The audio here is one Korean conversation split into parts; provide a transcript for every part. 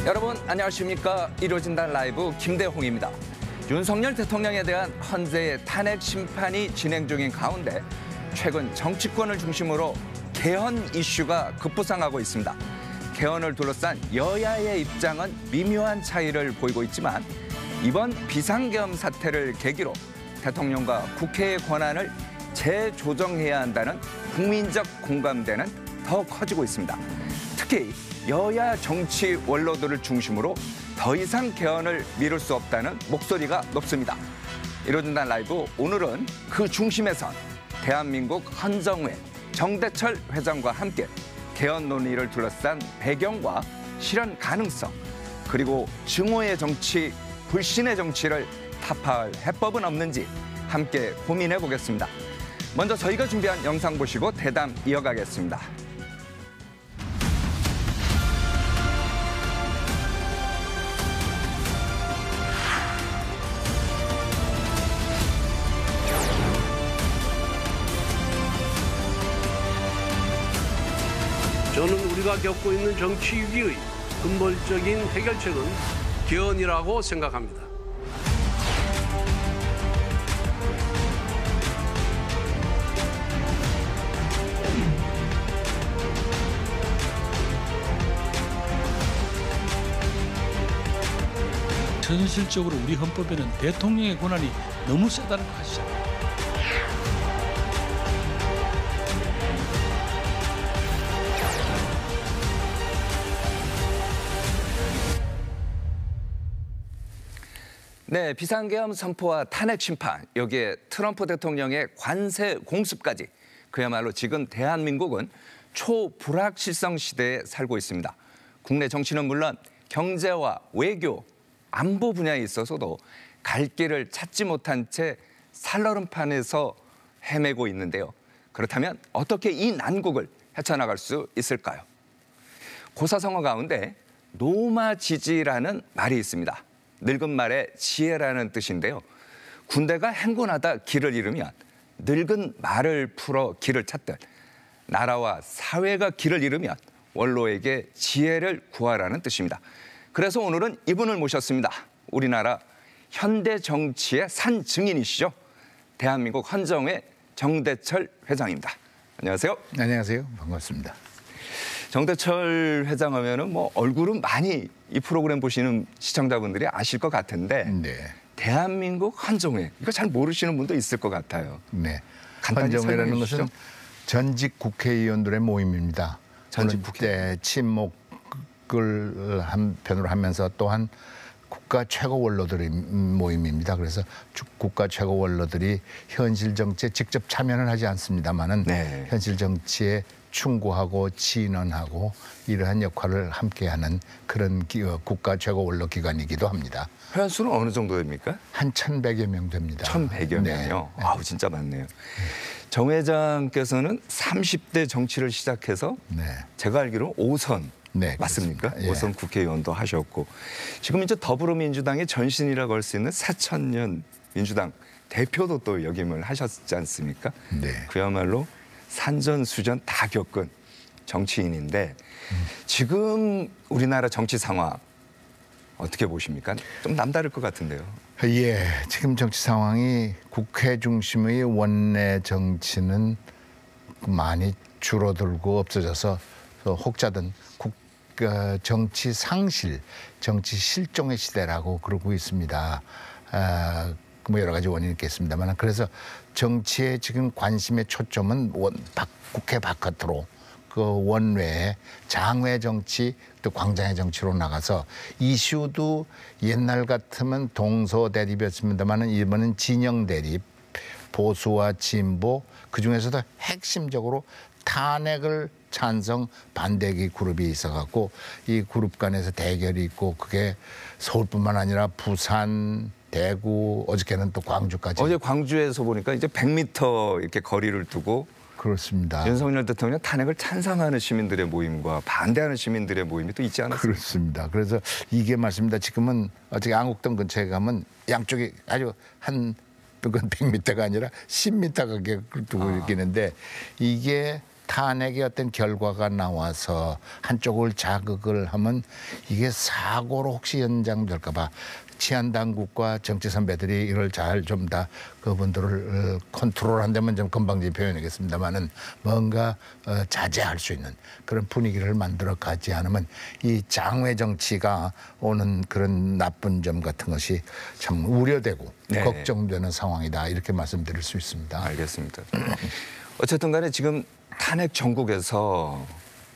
여러분 안녕하십니까. 이루어진다 라이브 김대홍입니다. 윤석열 대통령에 대한 헌재의 탄핵 심판이 진행 중인 가운데 최근 정치권을 중심으로 개헌 이슈가 급부상하고 있습니다. 개헌을 둘러싼 여야의 입장은 미묘한 차이를 보이고 있지만 이번 비상계엄 사태를 계기로 대통령과 국회의 권한을 재조정해야 한다는 국민적 공감대는 더 커지고 있습니다. 특히 여야 정치 원로들을 중심으로 더 이상 개헌을 미룰 수 없다는 목소리가 높습니다. 이루어진다 라이브 오늘은 그 중심에선 대한민국 헌정회 정대철 회장과 함께 개헌 논의를 둘러싼 배경과 실현 가능성 그리고 증오의 정치, 불신의 정치를 타파할 해법은 없는지 함께 고민해 보겠습니다. 먼저 저희가 준비한 영상 보시고 대담 이어가겠습니다. 저는 우리가 겪고 있는 정치 위기의 근본적인 해결책은 개헌이라고 생각합니다. 현실적으로 우리 헌법에는 대통령의 권한이 너무 세다는 거 아시잖아요. 네, 비상계엄 선포와 탄핵 심판, 여기에 트럼프 대통령의 관세 공습까지 그야말로 지금 대한민국은 초불확실성 시대에 살고 있습니다. 국내 정치는 물론 경제와 외교, 안보 분야에 있어서도 갈 길을 찾지 못한 채 살얼음판에서 헤매고 있는데요. 그렇다면 어떻게 이 난국을 헤쳐나갈 수 있을까요? 고사성어 가운데 노마지지라는 말이 있습니다. 늙은 말의 지혜라는 뜻인데요. 군대가 행군하다 길을 잃으면 늙은 말을 풀어 길을 찾듯 나라와 사회가 길을 잃으면 원로에게 지혜를 구하라는 뜻입니다. 그래서 오늘은 이분을 모셨습니다. 우리나라 현대 정치의 산 증인이시죠. 대한민국 헌정회 정대철 회장입니다. 안녕하세요. 안녕하세요. 반갑습니다. 정대철 회장 하면은 뭐 얼굴은 많이 이 프로그램 보시는 시청자분들이 아실 것 같은데 네. 대한민국 헌정회 이거 잘 모르시는 분도 있을 것 같아요. 네. 간단히 헌정회라는 설명해 주시죠. 것은 전직 국회의원들의 모임입니다. 전직 국회 친목을 한편으로 하면서 또한 국가 최고 원로들의 모임입니다. 그래서 국가 최고 원로들이 현실 정치에 직접 참여는 하지 않습니다만은 네. 현실 정치에 충고하고 진언하고 이러한 역할을 함께하는 그런 국가 최고 원로 기관이기도 합니다. 회원수는 어느 정도 됩니까? 한 1,100여 명 됩니다. 1,100여 네. 명이요. 아우 진짜 많네요. 정 회장께서는 30대 정치를 시작해서 네. 제가 알기로 5선 네, 맞습니까? 그렇습니다. 예. 5선 국회의원도 하셨고 지금 이제 더불어민주당의 전신이라고 할 수 있는 새천년 민주당 대표도 또 역임을 하셨지 않습니까? 네. 그야말로 산전수전 다 겪은 정치인인데 지금 우리나라 정치 상황 어떻게 보십니까? 좀 남다를 것 같은데요. 예, 지금 정치 상황이 국회 중심의 원내 정치는 많이 줄어들고 없어져서 혹자든 정치 상실, 정치 실종의 시대라고 그러고 있습니다. 뭐 여러 가지 원인이 있겠습니다만 그래서 정치의 지금 관심의 초점은 국회 바깥으로 그 원외에 장외 정치 또 광장의 정치로 나가서 이슈도 옛날 같으면 동서 대립이었습니다만 이번은 진영 대립, 보수와 진보 그중에서도 핵심적으로 탄핵을 찬성 반대기 그룹이 있어갖고 이 그룹 간에서 대결이 있고 그게 서울뿐만 아니라 부산, 대구, 어저께는 또 광주까지. 어제 광주에서 보니까 이제 100m 이렇게 거리를 두고 그렇습니다. 윤석열 대통령 탄핵을 찬성하는 시민들의 모임과 반대하는 시민들의 모임이 또 있지 않았습니까? 그렇습니다. 그래서 이게 맞습니다. 지금은 어저께 안국동 근처에 가면 양쪽이 아주 그건 100m가 아니라 10m 가게 두고 있는데 이게 탄핵의 어떤 결과가 나와서 한쪽을 자극을 하면 이게 사고로 혹시 연장될까 봐 치안 당국과 정치 선배들이 이걸 잘 좀 다 그분들을 컨트롤한다면 좀 건방진 표현이겠습니다만은 뭔가 자제할 수 있는 그런 분위기를 만들어 가지 않으면 이 장외 정치가 오는 그런 나쁜 점 같은 것이 참 우려되고 네. 걱정되는 상황이다 이렇게 말씀드릴 수 있습니다. 알겠습니다. 어쨌든 간에 지금 탄핵 전국에서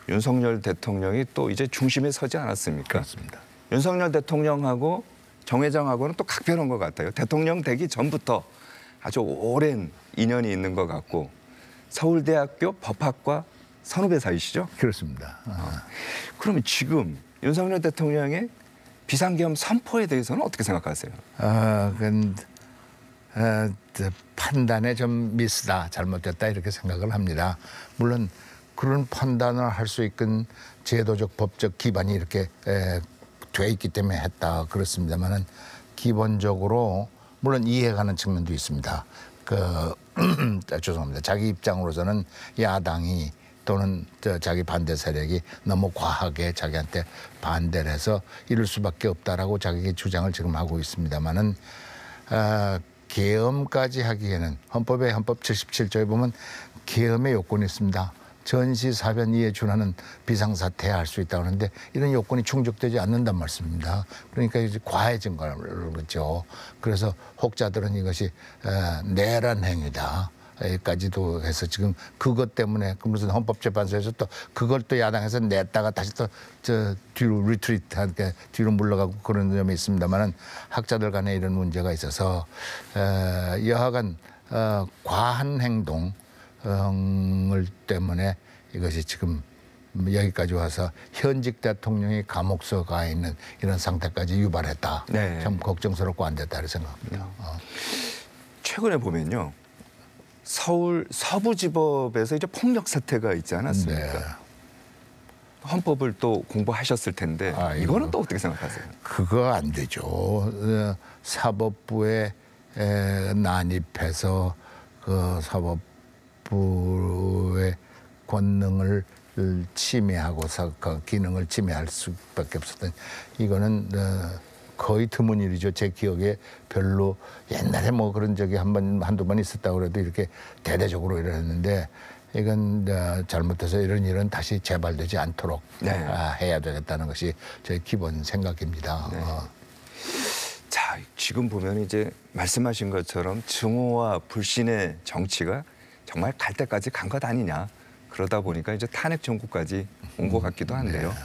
윤석열 대통령이 또 이제 중심에 서지 않았습니까? 그렇습니다. 윤석열 대통령하고 정 회장하고는 또 각별한 것 같아요. 대통령 되기 전부터 아주 오랜 인연이 있는 것 같고 서울대학교 법학과 선후배 사이시죠? 그렇습니다. 그러면 지금 윤석열 대통령의 비상계엄 선포에 대해서는 어떻게 생각하세요? 그건 판단에 좀 미스다, 잘못됐다 이렇게 생각을 합니다. 물론 그런 판단을 할 수 있는 제도적 법적 기반이 이렇게 돼 있기 때문에 했다 그렇습니다만은 기본적으로 물론 이해가는 측면도 있습니다. 죄송합니다. 자기 입장으로서는 야당이 또는 자기 반대 세력이 너무 과하게 자기한테 반대를 해서 이럴 수밖에 없다라고 자기 주장을 지금 하고 있습니다만은 계엄까지 하기에는 헌법의 헌법 77조에 보면 계엄의 요건이 있습니다. 전시사변이에 준하는 비상사태에 할 수 있다고 하는데 이런 요건이 충족되지 않는단 말씀입니다. 그러니까 이제 과해진 거죠. 그래서 혹자들은 이것이 내란 행위다. 까지도 해서 지금 그것 때문에 무슨 헌법재판소에서 또 그걸 또 야당에서 냈다가 다시 또 뒤로 리트리트하게 뒤로 물러가고 그런 점이 있습니다만은 학자들 간에 이런 문제가 있어서 여하간 과한 행동을 때문에 이것이 지금 여기까지 와서 현직 대통령이 감옥서 가 있는 이런 상태까지 유발했다. 네. 참 걱정스럽고 안 됐다 생각합니다. 최근에 보면요. 서울 서부지법에서 이제 폭력 사태가 있지 않았습니까? 네. 헌법을 또 공부하셨을 텐데 이거는 또 어떻게 생각하세요? 그거 안 되죠. 사법부에 난입해서 그 사법부의 권능을 침해하고 그 기능을 침해할 수밖에 없었던 이거는 거의 드문 일이죠. 제 기억에 별로 옛날에 뭐 그런 적이 한두 번 있었다고 그래도 이렇게 대대적으로 이랬는데 이건 잘못해서 이런 일은 다시 재발되지 않도록 해야 되겠다는 것이 제 기본 생각입니다. 네. 자, 지금 보면 이제 말씀하신 것처럼 증오와 불신의 정치가 정말 갈 때까지 간 것 아니냐. 그러다 보니까 이제 탄핵 정국까지 온 것 같기도 한데요. 네.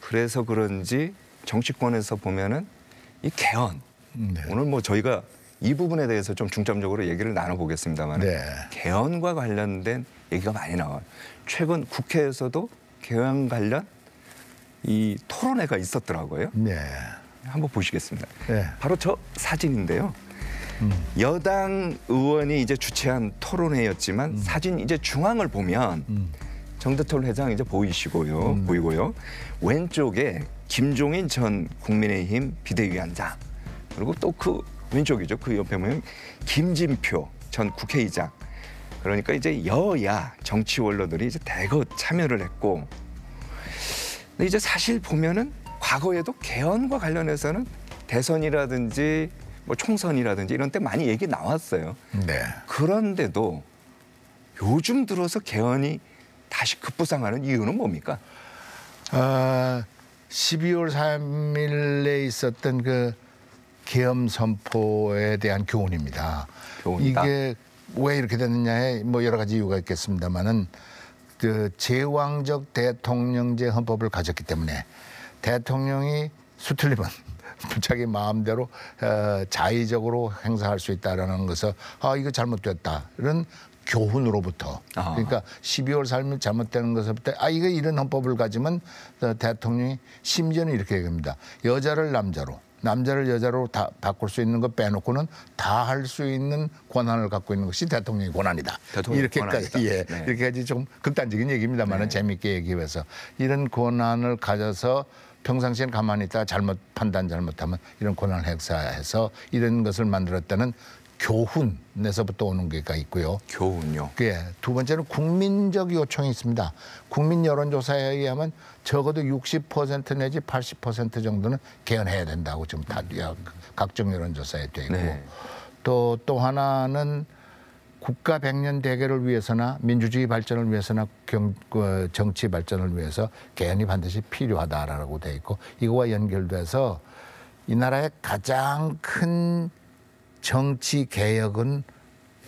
그래서 그런지 정치권에서 보면은 이 개헌 오늘 뭐 저희가 이 부분에 대해서 좀 중점적으로 얘기를 나눠보겠습니다만 개헌과 관련된 얘기가 많이 나와요. 최근 국회에서도 개헌 관련 이 토론회가 있었더라고요. 네. 한번 보시겠습니다. 네. 바로 저 사진인데요. 여당 의원이 이제 주최한 토론회였지만 사진 이제 중앙을 보면 정대철 회장 이제 보이고요. 왼쪽에 김종인 전 국민의힘 비대위원장 그리고 또 그 왼쪽이죠. 그 옆에 보면 김진표 전 국회의장. 그러니까 이제 여야 정치 원로들이 이제 대거 참여를 했고, 근데 이제 사실 보면은 과거에도 개헌과 관련해서는 대선이라든지 뭐 총선이라든지 이런 때 많이 얘기 나왔어요. 네. 그런데도 요즘 들어서 개헌이 다시 급부상하는 이유는 뭡니까? 12월 3일에 있었던 그 계엄 선포에 대한 교훈입니다. 교훈이다. 이게 왜 이렇게 됐느냐에 뭐 여러 가지 이유가 있겠습니다만은 그 제왕적 대통령제 헌법을 가졌기 때문에 대통령이 수틀리면 자기 마음대로 자의적으로 행사할 수 있다라는 것을 이거 잘못됐다 이런 교훈으로부터 그러니까 12월 3일 잘못되는 것부터 이거 이런 헌법을 가지면 대통령이 심지어는 이렇게 얘기합니다. 여자를 남자로 남자를 여자로 다 바꿀 수 있는 거 빼놓고는 다 할 수 있는 권한을 갖고 있는 것이 대통령의 권한이다. 이렇게까지 이렇게까지 좀 극단적인 얘기입니다만은 재미있게 얘기해서 이런 권한을 가져서 평상시엔 가만히 있다가 판단 잘못하면 이런 권한을 행사해서 이런 것을 만들었다는 교훈에서부터 오는 게가 있고요. 교훈요. 예, 두 번째는 국민적 요청이 있습니다. 국민 여론조사에 의하면 적어도 60% 내지 80% 정도는 개헌해야 된다고 지금 다 각종 여론조사에 돼 있고 네. 또 하나는 국가 백년 대계를 위해서나 민주주의 발전을 위해서나 정치 발전을 위해서 개헌이 반드시 필요하다라고 돼 있고 이거와 연결돼서 이 나라의 가장 큰 정치 개혁은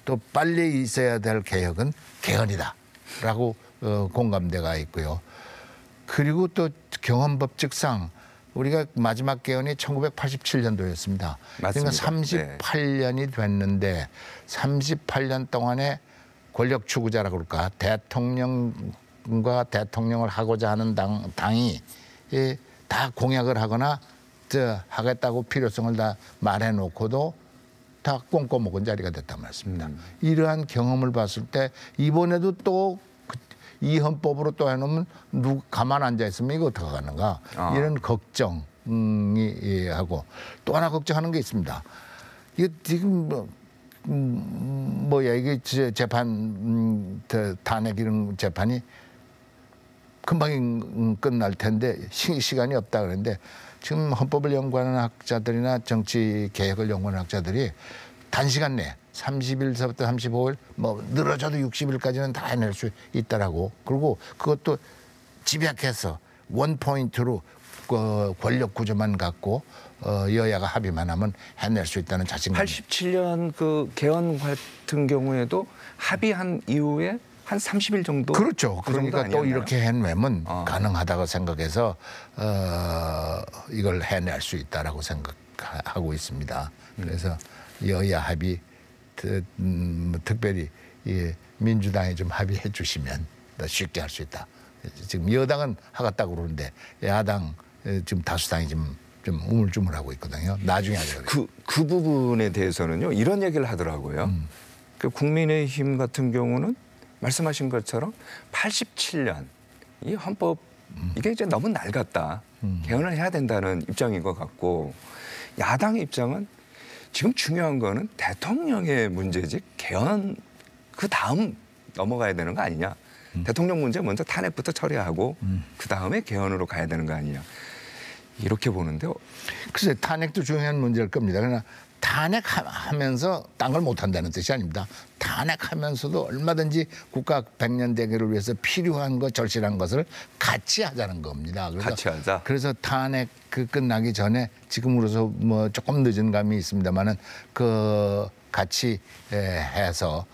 또 빨리 있어야 될 개혁은 개헌이다라고 공감대가 있고요. 그리고 또 경험법칙상 우리가 마지막 개헌이 1987년도였습니다. 맞습니다. 그러니까 38년이 됐는데 38년 동안에 권력 추구자라고 그럴까 대통령과 대통령을 하고자 하는 당이 다 공약을 하거나 하겠다고 필요성을 다 말해놓고도 다 꽁꼬 먹은 자리가 됐단 말씀입니다. 이러한 경험을 봤을 때 이번에도 또 이 헌법으로 또 해놓으면 누구 가만 앉아 있으면 이거 어떻게 가는가 이런 걱정이 하고 또 하나 걱정하는 게 있습니다. 이게 지금 뭐야 이게 재판 탄핵 이런 재판이 금방 끝날 텐데 시간이 없다 그랬는데 지금 헌법을 연구하는 학자들이나 정치 개혁을 연구하는 학자들이 단시간 내에 30일서부터 35일 뭐 늘어져도 60일까지는 다 해낼 수 있다라고 그리고 그것도 집약해서 원 포인트로 권력 구조만 갖고 여야가 합의만 하면 해낼 수 있다는 자신감. 87년 그 개헌 같은 경우에도 합의한 이후에 한 30일 정도. 그렇죠. 그 그러니까 정도 또 아니었나요? 이렇게 해내면 가능하다고 생각해서 이걸 해낼 수 있다라고 생각하고 있습니다. 그래서 여야 합의 특별히 민주당이 좀 합의해 주시면 더 쉽게 할 수 있다. 지금 여당은 하겠다고 그러는데 야당 지금 다수당이 좀 우물쭈물하고 있거든요. 나중에 하자 그래요. 그 부분에 대해서는요 이런 얘기를 하더라고요. 그 국민의힘 같은 경우는 말씀하신 것처럼 87년 이 헌법 이게 이제 너무 낡았다. 개헌을 해야 된다는 입장인 것 같고 야당의 입장은 지금 중요한 거는 대통령의 문제지 개헌 그 다음 넘어가야 되는 거 아니냐. 대통령 문제 먼저 탄핵부터 처리하고 그 다음에 개헌으로 가야 되는 거 아니냐. 이렇게 보는데요. 글쎄 탄핵도 중요한 문제일 겁니다. 그러나 탄핵하면서 딴 걸 못한다는 뜻이 아닙니다. 탄핵하면서도 얼마든지 국가 백년 대계를 위해서 필요한 것 절실한 것을 같이 하자는 겁니다. 그래서, 같이 하자. 그래서 탄핵 끝나기 전에 지금으로서 뭐 조금 늦은 감이 있습니다만은 그 같이 해서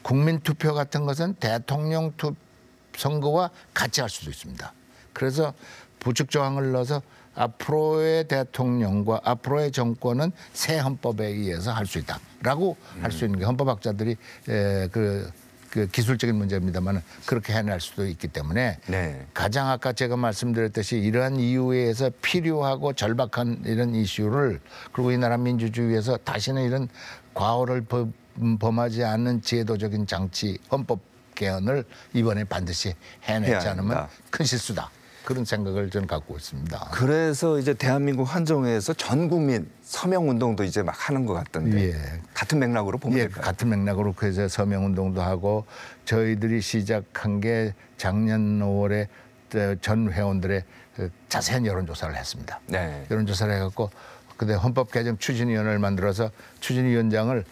국민 투표 같은 것은 대통령 선거와 같이 할 수도 있습니다. 그래서 부칙 조항을 넣어서 앞으로의 대통령과 앞으로의 정권은 새 헌법에 의해서 할 수 있다라고 할 수 있는 게 헌법학자들이 그 기술적인 문제입니다만 그렇게 해낼 수도 있기 때문에 네. 가장 아까 제가 말씀드렸듯이 이러한 이유에 의해서 필요하고 절박한 이런 이슈를 그리고 이 나라 민주주의에서 다시는 이런 과오를 범하지 않는 제도적인 장치 헌법 개헌을 이번에 반드시 해내지 않으면 큰 실수다. 그런 생각을 저는 갖고 있습니다. 그래서 이제 대한민국 헌정회에서 전 국민 서명 운동도 이제 막 하는 것 같던데 예. 같은 맥락으로 보면 될까요? 같은 맥락으로 그래서 서명 운동도 하고 저희들이 시작한 게 작년 5월에 전 회원들의 자세한 여론조사를 했습니다. 네. 여론조사를 해갖고 그때 헌법 개정 추진위원회를 만들어서 추진위원장을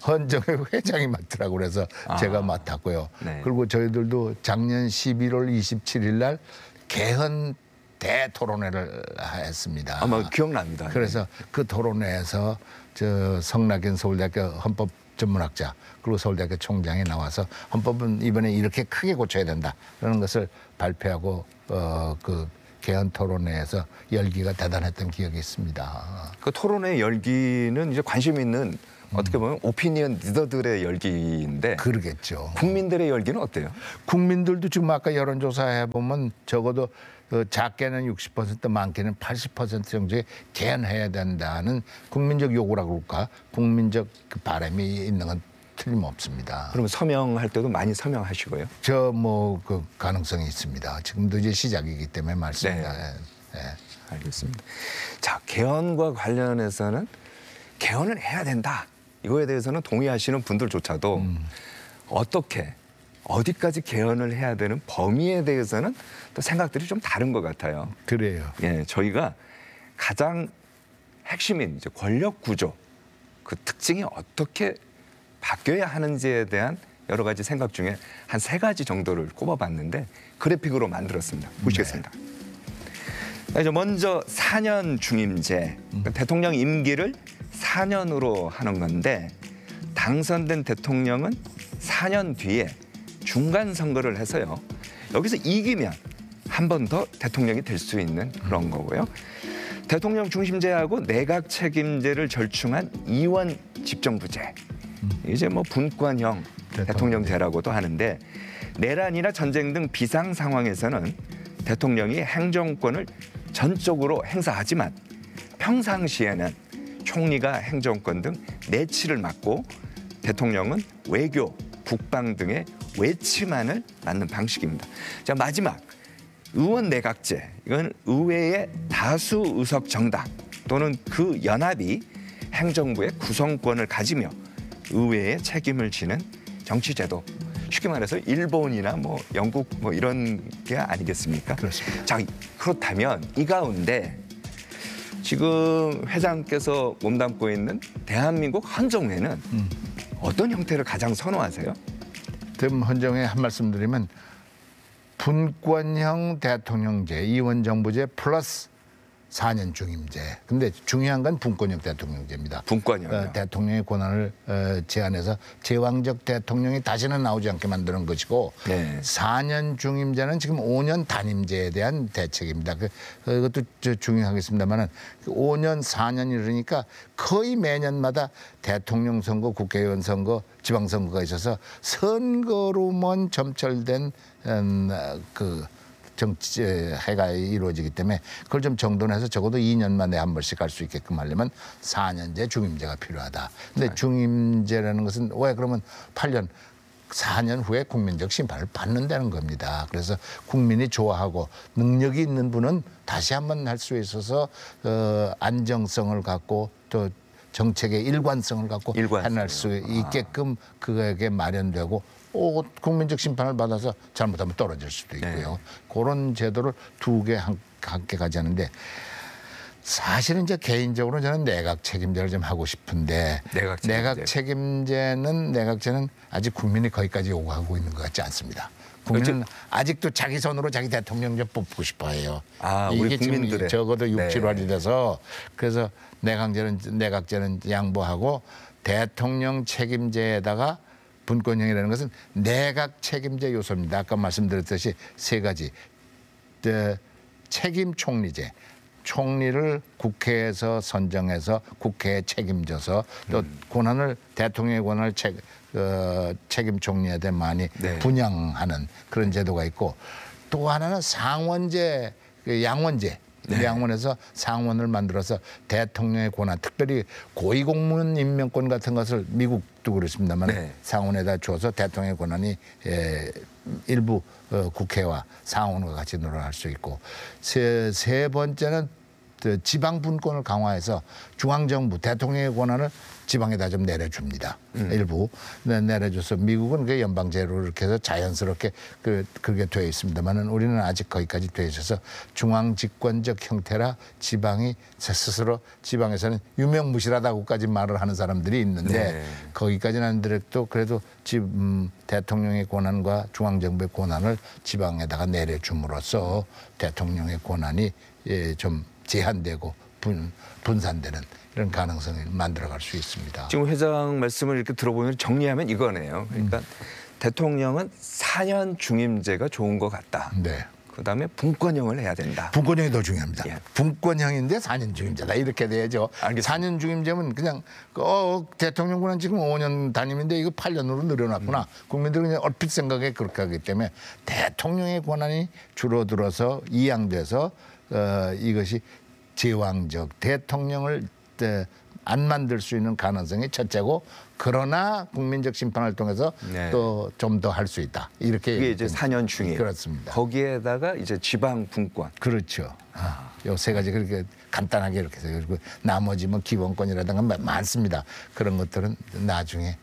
헌정회 회장이 맡으라고 그래서 제가 맡았고요. 네. 그리고 저희들도 작년 11월 27일 날 개헌 대토론회를 했습니다. 아마 기억납니다. 그래서 그 토론회에서 저 성낙인 서울대학교 헌법 전문학자 그리고 서울대학교 총장이 나와서 헌법은 이번에 이렇게 크게 고쳐야 된다라는 것을 발표하고 그 개헌 토론회에서 열기가 대단했던 기억이 있습니다. 그 토론회 열기는 이제 관심 있는 어떻게 보면 오피니언 리더들의 열기인데 그러겠죠. 국민들의 열기는 어때요? 국민들도 지금 아까 여론조사 해보면 적어도 작게는 60% 많게는 80% 정도의 개헌해야 된다는 국민적 요구라고 그럴까 국민적 그 바람이 있는 건 틀림없습니다. 그러면 서명할 때도 많이 서명하시고요? 저 뭐 그 가능성이 있습니다. 지금도 이제 시작이기 때문에 말씀입니다. 네. 네. 알겠습니다. 자, 개헌과 관련해서는 개헌을 해야 된다. 이거에 대해서는 동의하시는 분들조차도 어떻게 어디까지 개헌을 해야 되는 범위에 대해서는 또 생각들이 좀 다른 것 같아요. 그래요. 예, 저희가 가장 핵심인 이제 권력 구조 그 특징이 어떻게 바뀌어야 하는지에 대한 여러 가지 생각 중에 한 3가지 정도를 꼽아봤는데 그래픽으로 만들었습니다. 보시겠습니다. 네. 먼저 4년 중임제, 그러니까 대통령 임기를 4년으로 하는 건데 당선된 대통령은 4년 뒤에 중간 선거를 해서요. 여기서 이기면 한 번 더 대통령이 될 수 있는 그런 거고요. 대통령 중심제하고 내각 책임제를 절충한 이원 집정부제. 이제 뭐 분권형 대통령제라고도 하는데 내란이나 전쟁 등 비상 상황에서는 대통령이 행정권을 전적으로 행사하지만 평상시에는 총리가 행정권 등 내치를 맡고 대통령은 외교, 국방 등의 외치만을 맡는 방식입니다. 자, 마지막 의원 내각제. 이건 의회의 다수 의석 정당 또는 그 연합이 행정부의 구성권을 가지며 의회에 책임을 지는 정치제도. 쉽게 말해서 일본이나 뭐 영국 뭐 이런 게 아니겠습니까? 그렇습니다. 자, 그렇다면 이 가운데 지금 회장께서 몸담고 있는 대한민국 헌정회는 어떤 형태를 가장 선호하세요? 헌정에 한 말씀 드리면 분권형 대통령제, 이원정부제 플러스 4년 중임제. 근데 중요한 건 분권형 대통령제입니다. 분권형이요. 대통령의 권한을 제한해서 제왕적 대통령이 다시는 나오지 않게 만드는 것이고 네. 4년 중임제는 지금 5년 단임제에 대한 대책입니다. 그것도 중요하겠습니다만은 5년, 4년 이러니까 거의 매년마다 대통령 선거, 국회의원 선거, 지방선거가 있어서 선거로만 점철된 그 정치해가 이루어지기 때문에 그걸 좀 정돈해서 적어도 2년 만에 한 번씩 갈 수 있게끔 하려면 4년제 중임제가 필요하다. 근데 중임제라는 것은 왜 그러면 8년, 4년 후에 국민적 심판을 받는다는 겁니다. 그래서 국민이 좋아하고 능력이 있는 분은 다시 한번 할 수 있어서 안정성을 갖고 또 정책의 일관성을 갖고 해낼 수 있게끔 그에게 마련되고 국민적 심판을 받아서 잘못하면 떨어질 수도 있고요. 네. 그런 제도를 2개 함께 가자는데 사실은 이제 개인적으로 저는 내각 책임제를 좀 하고 싶은데 내각 책임제는 아직 국민이 거기까지 요구하고 있는 것 같지 않습니다. 국민은 아직도 자기 손으로 자기 대통령 좀 뽑고 싶어해요. 이게 지금 적어도 6.7월이 돼서 그래서 내각제는 양보하고 대통령 책임제에다가 분권형이라는 것은 내각 책임제 요소입니다. 아까 말씀드렸듯이 3가지. 책임 총리제. 총리를 국회에서 선정해서 국회에 책임져서 또 권한을 대통령의 권한을 책임 총리한테 많이 분양하는 그런 제도가 있고 또 하나는 상원제, 양원제. 양원에서 상원을 만들어서 대통령의 권한, 특별히 고위공무원 임명권 같은 것을 미국도 그렇습니다만 상원에다 줘서 대통령의 권한이 일부 국회와 상원과 같이 늘어날 수 있고 세 번째는 지방 분권을 강화해서 중앙정부 대통령의 권한을 지방에다 좀 내려줍니다. 일부 내려줘서 미국은 그 연방제로 이렇게 해서 자연스럽게 그렇게 되어 있습니다만은 우리는 아직 거기까지 되어 있어서 중앙집권적 형태라 지방이 스스로 지방에서는 유명무실하다고까지 말을 하는 사람들이 있는데 거기까지는 안 되더라도 그래도 대통령의 권한과 중앙정부의 권한을 지방에다가 내려줌으로써 대통령의 권한이 좀 제한되고 분산되는 이런 가능성을 만들어갈 수 있습니다. 지금 회장 말씀을 이렇게 들어보면 정리하면 이거네요. 그러니까 대통령은 4년 중임제가 좋은 것 같다. 네. 그다음에 분권형을 해야 된다. 분권형이 더 중요합니다. 분권형인데 4년 중임제다. 이렇게 돼야죠. 알겠습니다. 4년 중임제면 그냥 대통령 권한 지금 5년 단임인데 이거 8년으로 늘어났구나. 국민들은 그냥 얼핏 생각에 그렇게 하기 때문에 대통령의 권한이 줄어들어서 이양돼서 이것이 제왕적 대통령을 안 만들 수 있는 가능성이 첫째고 그러나 국민적 심판을 통해서 네. 또 좀 더 할 수 있다. 이렇게 이게 이제 4년 중에 그렇습니다. 거기에다가 이제 지방 분권. 그렇죠. 요 세 가지 그렇게 간단하게 이렇게 해서 그리고 나머지 뭐 기본권이라든가 많습니다. 그런 것들은 나중에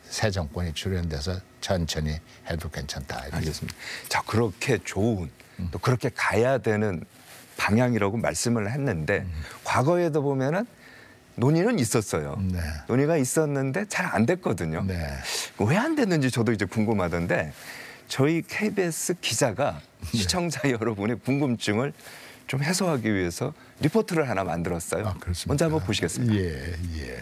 새 정권이 출연돼서 천천히 해도 괜찮다. 이렇게. 알겠습니다. 자, 그렇게 좋은 또 그렇게 가야 되는 방향이라고 말씀을 했는데 과거에도 보면은 논의는 있었어요. 네. 논의가 있었는데 잘 안 됐거든요. 네. 왜 안 됐는지 저도 이제 궁금하던데 저희 KBS 기자가 시청자 여러분의 궁금증을 좀 해소하기 위해서 리포트를 하나 만들었어요. 그렇습니까? 먼저 한번 보시겠습니다. 예.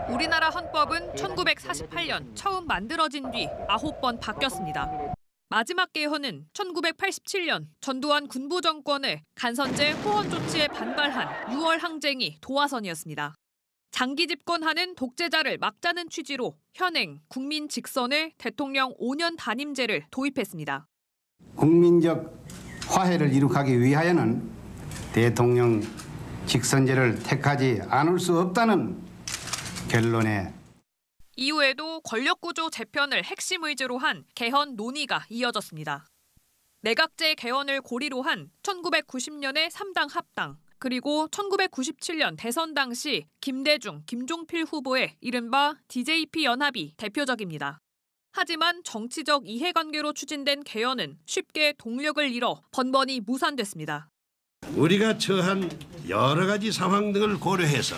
우리나라 헌법은 1948년 처음 만들어진 뒤 9번 바뀌었습니다. 마지막 개헌은 1987년 전두환 군부 정권의 간선제 호헌 조치에 반발한 6월 항쟁이 도화선이었습니다. 장기 집권하는 독재자를 막자는 취지로 현행 국민 직선의 대통령 5년 단임제를 도입했습니다. 국민적 화해를 이룩하기 위하여는 대통령 직선제를 택하지 않을 수 없다는 결론에 이후에도 권력구조 재편을 핵심 의제로 한 개헌 논의가 이어졌습니다. 내각제 개헌을 고리로 한 1990년의 3당 합당, 그리고 1997년 대선 당시 김대중, 김종필 후보의 이른바 DJP 연합이 대표적입니다. 하지만 정치적 이해관계로 추진된 개헌은 쉽게 동력을 잃어 번번이 무산됐습니다. 우리가 처한 여러 가지 상황 등을 고려해서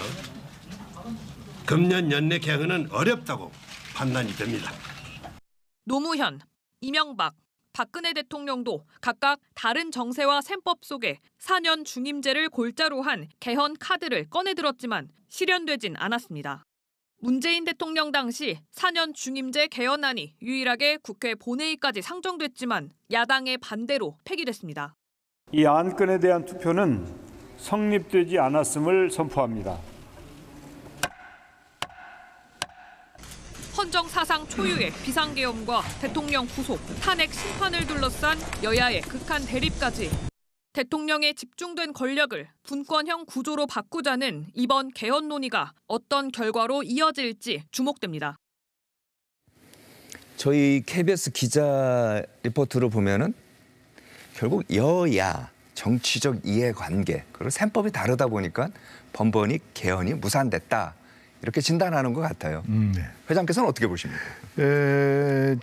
금년 연내 개헌은 어렵다고 판단이 됩니다. 노무현, 이명박, 박근혜 대통령도 각각 다른 정세와 셈법 속에 4년 중임제를 골자로 한 개헌 카드를 꺼내들었지만 실현되진 않았습니다. 문재인 대통령 당시 4년 중임제 개헌안이 유일하게 국회 본회의까지 상정됐지만 야당의 반대로 폐기됐습니다. 이 안건에 대한 투표는 성립되지 않았음을 선포합니다. 헌정 사상 초유의 비상계엄과 대통령 구속, 탄핵 심판을 둘러싼 여야의 극한 대립까지 대통령의 집중된 권력을 분권형 구조로 바꾸자는 이번 개헌 논의가 어떤 결과로 이어질지 주목됩니다. 저희 KBS 기자 리포트를 보면은 결국 여야 정치적 이해관계 그리고 셈법이 다르다 보니까 번번이 개헌이 무산됐다. 이렇게 진단하는 것 같아요. 네. 회장께서는 어떻게 보십니까?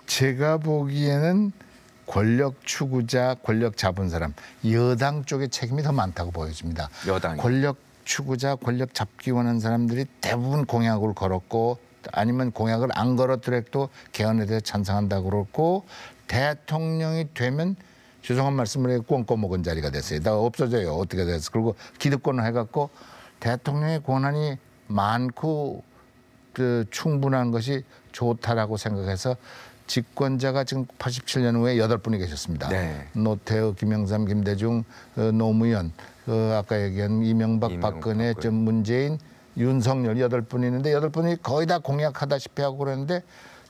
제가 보기에는 권력 추구자, 권력 잡은 사람, 여당 쪽의 책임이 더 많다고 보여집니다. 여당이. 권력 추구자, 권력 잡기 원하는 사람들이 대부분 공약을 걸었고 아니면 공약을 안 걸었더라도 개헌에 대해 찬성한다고 그렇고 대통령이 되면 죄송한 말씀을 해서 꽁꼬먹은 자리가 됐어요. 다 없어져요. 어떻게 됐어. 그리고 기득권을 해갖고 대통령의 권한이 많고 충분한 것이 좋다라고 생각해서 집권자가 지금 87년 후에 8분이 계셨습니다. 네. 노태우, 김영삼, 김대중, 노무현, 아까 얘기한 이명박, 박근혜, 문재인, 윤석열 8분이 있는데 8분이 거의 다 공약하다시피 하고 그랬는데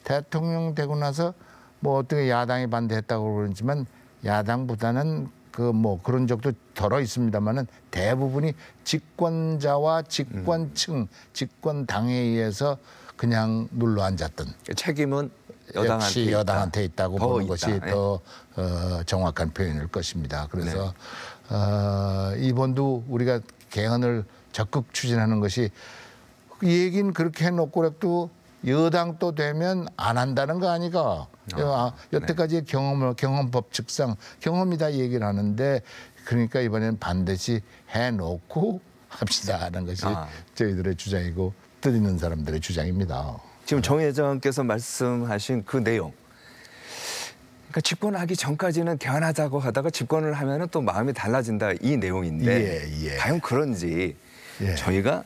대통령 되고 나서 뭐 어떻게 야당이 반대했다고 그러지만 야당보다는 그런 적도 덜어 있습니다만은 대부분이 집권자와 집권층, 집권당에 의해서 그냥 눌러 앉았던. 책임은 역시 여당한테 있다고 보는 있다. 것이 더 정확한 표현일 것입니다. 그래서 이번도 우리가 개헌을 적극 추진하는 것이 이 얘기는 그렇게 해놓고라도 여당 또 되면 안 한다는 거 아니가. 여태까지의 경험법 측상 경험이다 얘기를 하는데 그러니까 이번에는 반드시 해놓고 합시다 하는 것이 저희들의 주장이고 뜻 있는 사람들의 주장입니다. 지금 정 회장께서 말씀하신 그 내용. 그러니까 집권하기 전까지는 개헌하자고 하다가 집권을 하면은 또 마음이 달라진다 이 내용인데 과연 그런지 저희가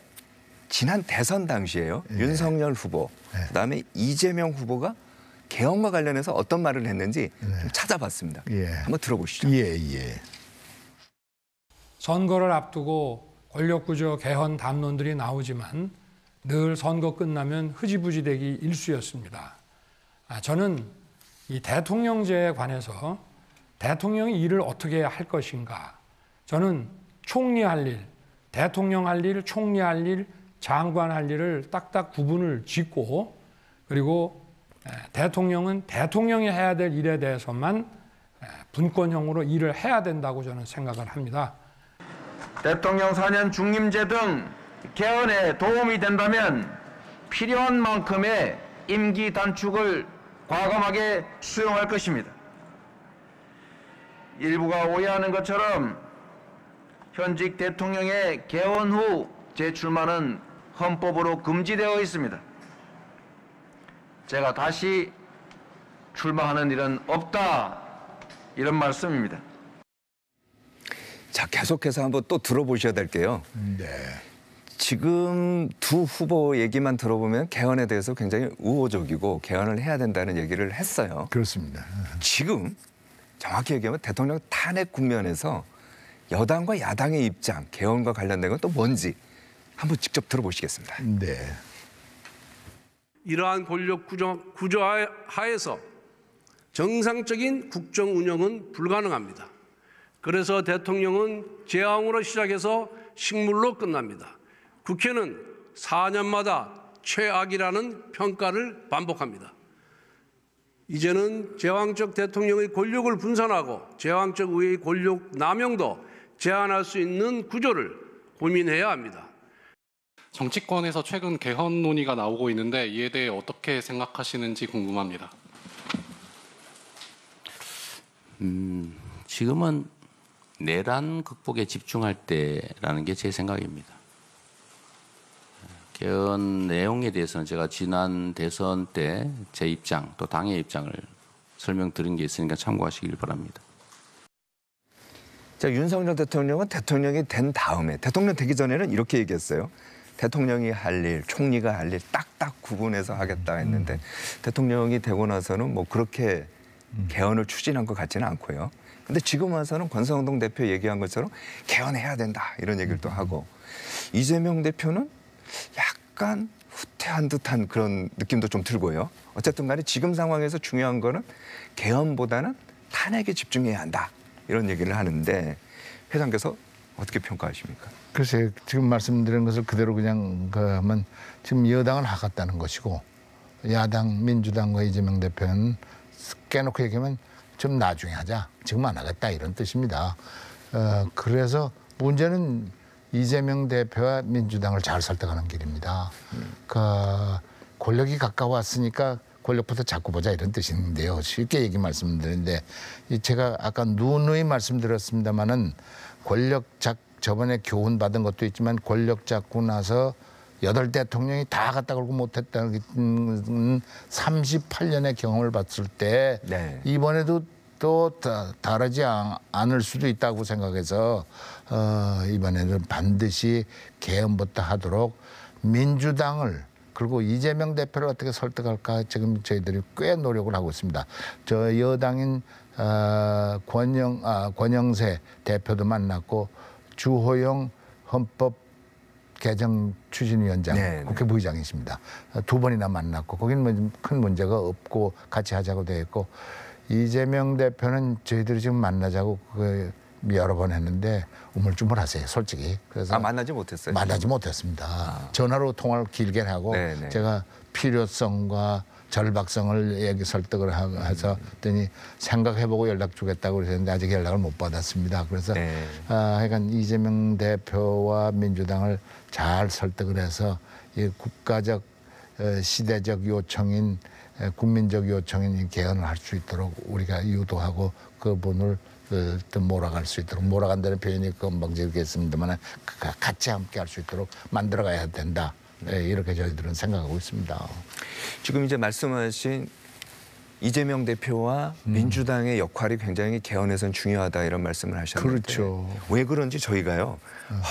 지난 대선 당시에요. 윤석열 후보, 그다음에 이재명 후보가 개헌과 관련해서 어떤 말을 했는지 좀 찾아봤습니다. 한번 들어보시죠. 선거를 앞두고 권력구조 개헌 담론들이 나오지만 늘 선거 끝나면 흐지부지되기 일쑤였습니다. 저는 이 대통령제에 관해서 대통령이 일을 어떻게 할 것인가. 저는 총리 할 일, 대통령 할 일, 총리 할 일, 장관 할 일을 딱딱 구분을 짓고 그리고 대통령은 대통령이 해야 될 일에 대해서만 분권형으로 일을 해야 된다고 저는 생각을 합니다. 대통령 4년 중임제 등 개헌에 도움이 된다면 필요한 만큼의 임기 단축을 과감하게 수용할 것입니다. 일부가 오해하는 것처럼 현직 대통령의 개헌 후 재출마는 헌법으로 금지되어 있습니다. 제가 다시 출마하는 일은 없다, 이런 말씀입니다. 자, 계속해서 한번 또 들어보셔야 될 게요. 네. 지금 두 후보 얘기만 들어보면 개헌에 대해서 굉장히 우호적이고 개헌을 해야 된다는 얘기를 했어요. 그렇습니다. 지금 정확히 얘기하면 대통령 탄핵 국면에서 여당과 야당의 입장, 개헌과 관련된 건 또 뭔지 한번 직접 들어보시겠습니다. 네. 이러한 권력 구조 하에서 정상적인 국정 운영은 불가능합니다. 그래서 대통령은 재앙으로 시작해서 식물로 끝납니다. 국회는 4년마다 최악이라는 평가를 반복합니다. 이제는 제왕적 대통령의 권력을 분산하고 제왕적 의회의 권력 남용도 제한할 수 있는 구조를 고민해야 합니다. 정치권에서 최근 개헌 논의가 나오고 있는데 이에 대해 어떻게 생각하시는지 궁금합니다. 지금은 내란 극복에 집중할 때라는 게 제 생각입니다. 개헌 내용에 대해서는 제가 지난 대선 때 제 입장 또 당의 입장을 설명드린 게 있으니까 참고하시길 바랍니다. 자, 윤석열 대통령은 대통령이 된 다음에 대통령 되기 전에는 이렇게 얘기했어요. 대통령이 할 일, 총리가 할 일 딱딱 구분해서 하겠다 했는데 대통령이 되고 나서는 뭐 그렇게 개헌을 추진한 것 같지는 않고요. 근데 지금 와서는 권성동 대표 얘기한 것처럼 개헌해야 된다 이런 얘기를 또 하고 이재명 대표는 약간 후퇴한 듯한 그런 느낌도 좀 들고요. 어쨌든 간에 지금 상황에서 중요한 거는 개헌보다는 탄핵에 집중해야 한다 이런 얘기를 하는데 회장께서 어떻게 평가하십니까? 글쎄 지금 말씀드린 것을 그대로 그냥 하면 지금 여당은 하겠다는 것이고 야당 민주당과 이재명 대표는 깨놓고 얘기하면 좀 나중에 하자. 지금 안 하겠다 이런 뜻입니다. 그래서 문제는 이재명 대표와 민주당을 잘 설득하는 길입니다. 권력이 가까웠으니까 권력부터 잡고 보자 이런 뜻인데요. 쉽게 말씀드리는데 제가 아까 누누이 말씀드렸습니다마는 저번에 교훈 받은 것도 있지만 권력 잡고 나서 8대통령이 다 갖다 걸고 못했다는 38년의 경험을 봤을 때 네. 이번에도 또 다르지 않을 수도 있다고 생각해서 이번에는 반드시 개헌부터 하도록 민주당을 그리고 이재명 대표를 어떻게 설득할까 지금 저희들이 꽤 노력을 하고 있습니다. 저 여당인 권영세 대표도 만났고 주호영 헌법 개정 추진위원장 네, 국회 부의장이십니다. 2번이나 만났고 거기는 큰 문제가 없고 같이 하자고 되어 있고 이재명 대표는 저희들이 지금 만나자고 여러 번 했는데 우물쭈물하세요, 솔직히. 그래서 만나지 못했어요? 만나지 못했습니다. 전화로 통화를 길게 하고 네네. 제가 필요성과 절박성을 설득을 해서 했더니 생각해보고 연락 주겠다고 그랬는데 아직 연락을 못 받았습니다. 그래서 네. 하여간 이재명 대표와 민주당을 잘 설득을 해서 이 국가적 시대적 요청인 국민적 요청인 개헌을 할 수 있도록 우리가 유도하고 그분을 또 몰아갈 수 있도록 몰아간다는 표현이 건방지겠습니다만 같이 함께 할 수 있도록 만들어가야 된다. 이렇게 저희들은 생각하고 있습니다. 지금 이제 말씀하신 이재명 대표와 민주당의 역할이 굉장히 개헌에선 중요하다 이런 말씀을 하셨는데 그렇죠. 왜 그런지 저희가요.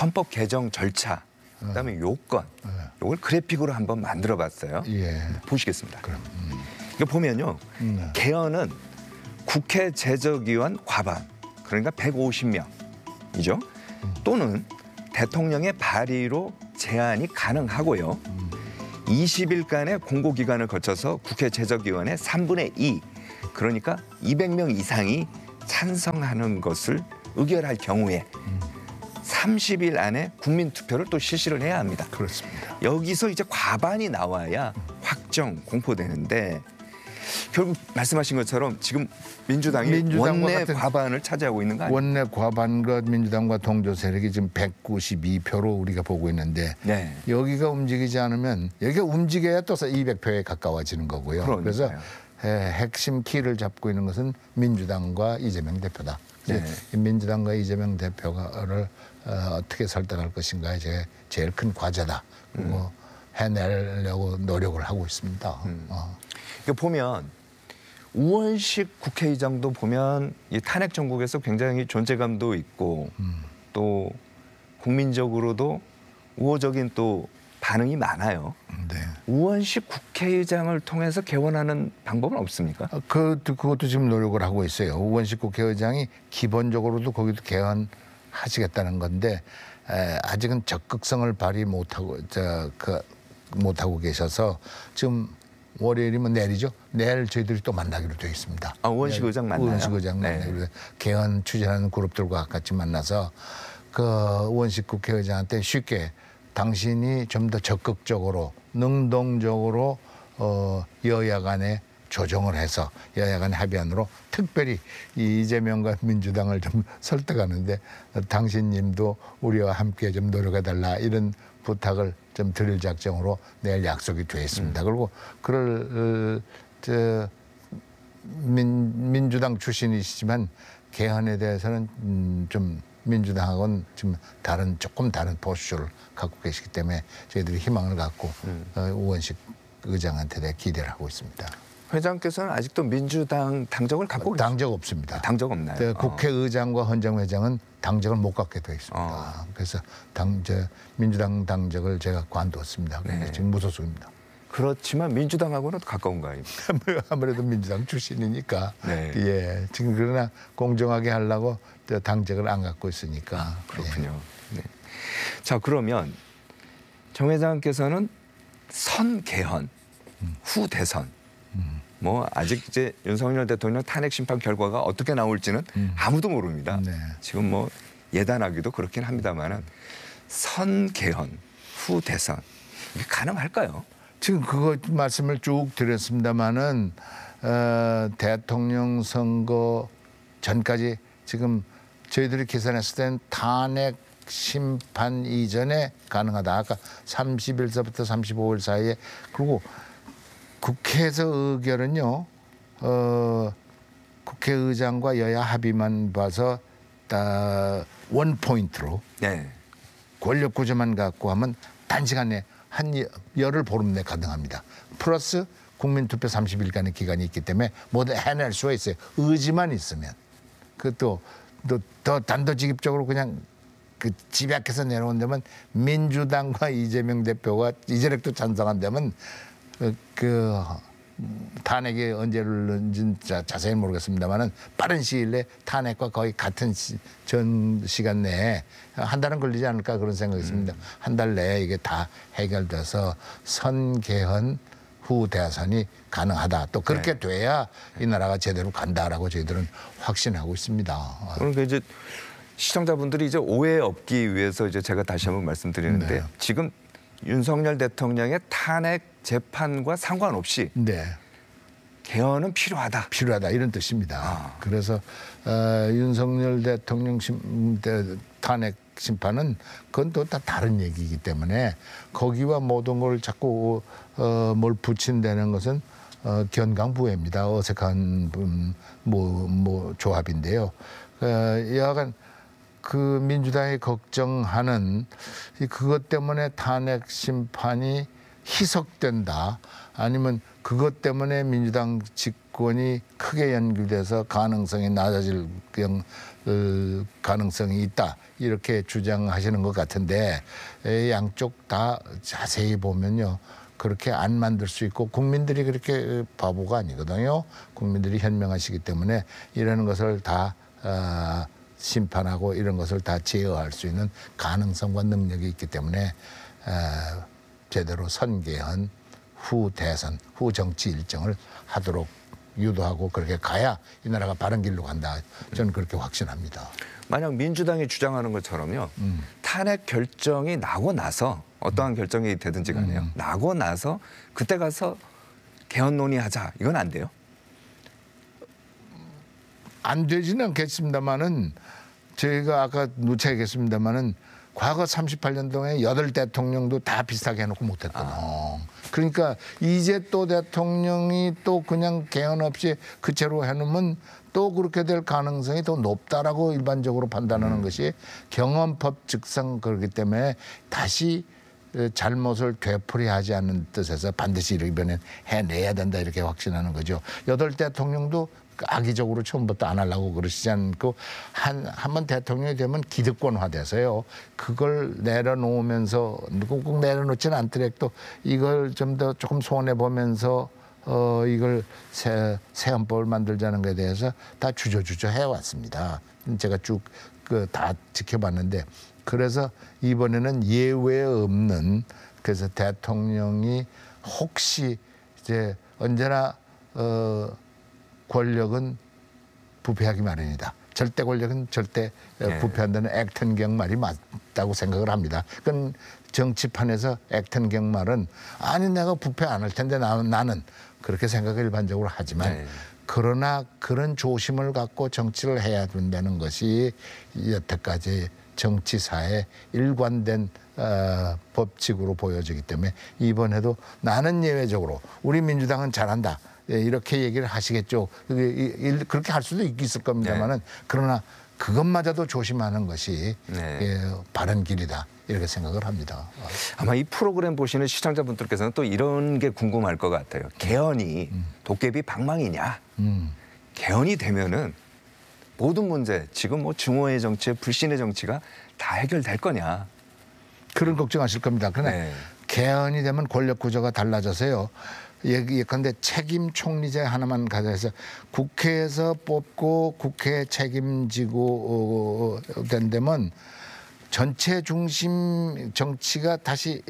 헌법 개정 절차 그다음에 요건 이걸 그래픽으로 한번 만들어 봤어요. 예. 보시겠습니다. 그럼. 이거 보면요. 개헌은 국회 제적위원 과반 그러니까 150명이죠. 또는 대통령의 발의로 제안이 가능하고요. 20일간의 공고기간을 거쳐서 국회 제적위원회 3분의 2 그러니까 200명 이상이 찬성하는 것을 의결할 경우에 30일 안에 국민 투표를 또 실시를 해야 합니다. 그렇습니다. 여기서 이제 과반이 나와야 확정 공포되는데 결국 말씀하신 것처럼 지금 민주당이 원내 과반을 차지하고 있는 거 아니에요? 원내 과반과 민주당과 동조 세력이 지금 192표로 우리가 보고 있는데 네. 여기가 움직이지 않으면 여기가 움직여야 또 200표에 가까워지는 거고요. 그러니까요. 그래서 핵심 키를 잡고 있는 것은 민주당과 이재명 대표다. 네. 민주당과 이재명 대표를 어떻게 설득할 것인가 이제 제일 큰 과제다. 그리고 해내려고 노력을 하고 있습니다. 보면 우원식 국회의장도 보면 이 탄핵 정국에서 굉장히 존재감도 있고 또 국민적으로도 우호적인 또 반응이 많아요. 네. 우원식 국회의장을 통해서 개원하는 방법은 없습니까? 그것도 지금 노력을 하고 있어요. 우원식 국회의장이 기본적으로도 거기도 개헌하시겠다는 건데 아직은 적극성을 발휘 못하고 못하고 계셔서 지금 월요일이면 내일이죠. 내일 저희들이 또 만나기로 되어 있습니다. 우원식 의장 만나요? 우원식 의장 만나기로 돼. 개헌 추진하는 그룹들과 같이 만나서 그 우원식 국회의장한테 쉽게 당신이 좀 더 적극적으로 능동적으로 여야 간에 조정을 해서 여야 간의 합의안으로 특별히 이재명과 민주당을 좀 설득하는데 당신님도 우리와 함께 좀 노력해달라 이런 부탁을 좀 드릴 작정으로 내일 약속이 되어 있습니다. 그리고 민주당 출신이시지만 개헌에 대해서는 좀 민주당하고는 좀 조금 다른 포스를 갖고 계시기 때문에 저희들이 희망을 갖고 우원식 의장한테 대해 기대를 하고 있습니다. 회장께서는 아직도 민주당 당적을 갖고 계십니까? 당적 없습니다. 당적 없나요? 국회의장과 헌정회장은 당적을 못 갖게 되어 있습니다. 그래서 민주당 당적을 제가 관뒀습니다. 그래서 지금 무소속입니다. 그렇지만 민주당하고는 가까운 거 아닙니까? 아무래도 민주당 출신이니까. 네. 예, 지금 그러나 공정하게 하려고 당적을 안 갖고 있으니까. 그렇군요. 네. 자, 그러면 정 회장께서는 선 개헌, 후 대선. 뭐 아직 이제 윤석열 대통령 탄핵 심판 결과가 어떻게 나올지는 아무도 모릅니다. 네. 지금 뭐 예단하기도 그렇긴 합니다만은 선 개헌, 후 대선 이게 가능할까요? 지금 그거 말씀을 쭉 드렸습니다마는 대통령 선거 전까지 지금 저희들이 계산했을 때는 탄핵 심판 이전에 가능하다. 아까 30일서부터 35일 사이에 그리고 국회에서 의결은요. 국회의장과 여야 합의만 봐서 원 포인트로 권력 구조만 갖고 하면 단시간에 한 열흘 보름 내 가능합니다. 플러스 국민투표 30일간의 기간이 있기 때문에 모두 해낼 수가 있어요. 의지만 있으면. 그것도 더 단도직입적으로 그냥 그 집약해서 내려온다면 민주당과 이재명 대표가 이재력도 찬성한다면 그 탄핵이 언제 오를는지는 자세히 모르겠습니다만은 빠른 시일 내에 탄핵과 거의 같은 전 시간 내에 한 달은 걸리지 않을까 그런 생각이 있습니다. 한 달 내에 이게 다 해결돼서 선 개헌 후 대선이 가능하다. 또 그렇게 돼야 이 나라가 제대로 간다라고 저희들은 확신하고 있습니다. 그러니까 이제 시청자분들이 이제 오해 없기 위해서 이제 제가 다시 한번 말씀드리는데 지금 윤석열 대통령의 탄핵 재판과 상관없이 개헌은 필요하다. 필요하다 이런 뜻입니다. 그래서 윤석열 대통령 탄핵 심판은 그건 또 다 다른 얘기이기 때문에 거기와 모든 걸 자꾸 뭘 붙인다는 것은 견강부회입니다. 어색한 조합인데요. 여하간 그 민주당이 걱정하는 그것 때문에 탄핵 심판이 희석된다. 아니면 그것 때문에 민주당 집권이 크게 연기돼서 가능성이 낮아질 가능성이 있다. 이렇게 주장하시는 것 같은데 양쪽 다 자세히 보면요. 그렇게 안 만들 수 있고 국민들이 그렇게 바보가 아니거든요. 국민들이 현명하시기 때문에 이러는 것을 다 심판하고 이런 것을 다 제어할 수 있는 가능성과 능력이 있기 때문에 제대로 선개헌 후 대선, 후 정치 일정을 하도록 유도하고 그렇게 가야 이 나라가 바른 길로 간다. 저는 그렇게 확신합니다. 만약 민주당이 주장하는 것처럼요. 탄핵 결정이 나고 나서 어떠한 결정이 되든지 간에요. 나고 나서 그때 가서 개헌 논의하자. 이건 안 돼요? 안 되지는 않겠습니다만은 저희가 아까 누차 얘기했습니다만은 과거 38년 동안 8대통령도 다 비슷하게 해놓고 못했거든. 그러니까 이제 또 대통령이 또 그냥 개헌 없이 그 채로 해놓으면 또 그렇게 될 가능성이 더 높다라고 일반적으로 판단하는 것이 경헌법 즉상 그렇기 때문에 다시 잘못을 되풀이하지 않는 뜻에서 반드시 이번엔 해내야 된다 이렇게 확신하는 거죠. 8대통령도 악의적으로 처음부터 안 하려고 그러시지 않고 한번 대통령이 되면 기득권화돼서요. 그걸 내려놓으면서 꼭 내려놓지는 않더라도 이걸 좀 더 조금 손해 보면서 이걸 새 헌법을 만들자는 것에 대해서 다 주저주저 해왔습니다. 제가 쭉 다 지켜봤는데 그래서 이번에는 예외 없는 그래서 대통령이 혹시 이제 언제나 권력은 부패하기 마련이다. 절대 권력은 절대 부패한다는 액턴경 말이 맞다고 생각을 합니다. 그건 정치판에서 액턴경 말은 아니 내가 부패 안 할 텐데 나는 그렇게 생각을 일반적으로 하지만 그러나 그런 조심을 갖고 정치를 해야 된다는 것이 여태까지 정치사에 일관된 법칙으로 보여지기 때문에 이번에도 나는 예외적으로 우리 민주당은 잘한다. 이렇게 얘기를 하시겠죠. 그렇게 할 수도 있을 겁니다만은 그러나 그것마저도 조심하는 것이 바른 길이다. 이렇게 생각을 합니다. 아마 이 프로그램 보시는 시청자분들께서는 또 이런 게 궁금할 것 같아요. 개헌이 도깨비 방망이냐? 개헌이 되면은 모든 문제, 지금 뭐 증오의 정치, 불신의 정치가 다 해결될 거냐? 그런 걱정하실 겁니다. 그러나 개헌이 되면 권력 구조가 달라져서요. 예컨대 책임 총리제 하나만 가져서 국회에서 뽑고 국회 책임지고 된다면 전체 중심 정치가 다시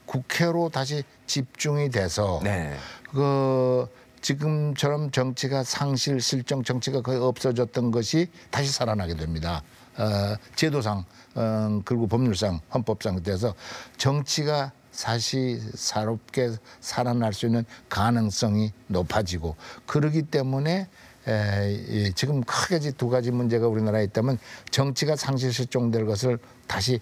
국회로 다시 집중이 돼서 그 지금처럼 정치가 상실 실정 정치가 거의 없어졌던 것이 다시 살아나게 됩니다. 제도상 그리고 법률상 헌법상 돼서 정치가 사롭게 살아날 수 있는 가능성이 높아지고 그러기 때문에 지금 크게 두 가지 문제가 우리나라에 있다면 정치가 상실 실종될 것을 다시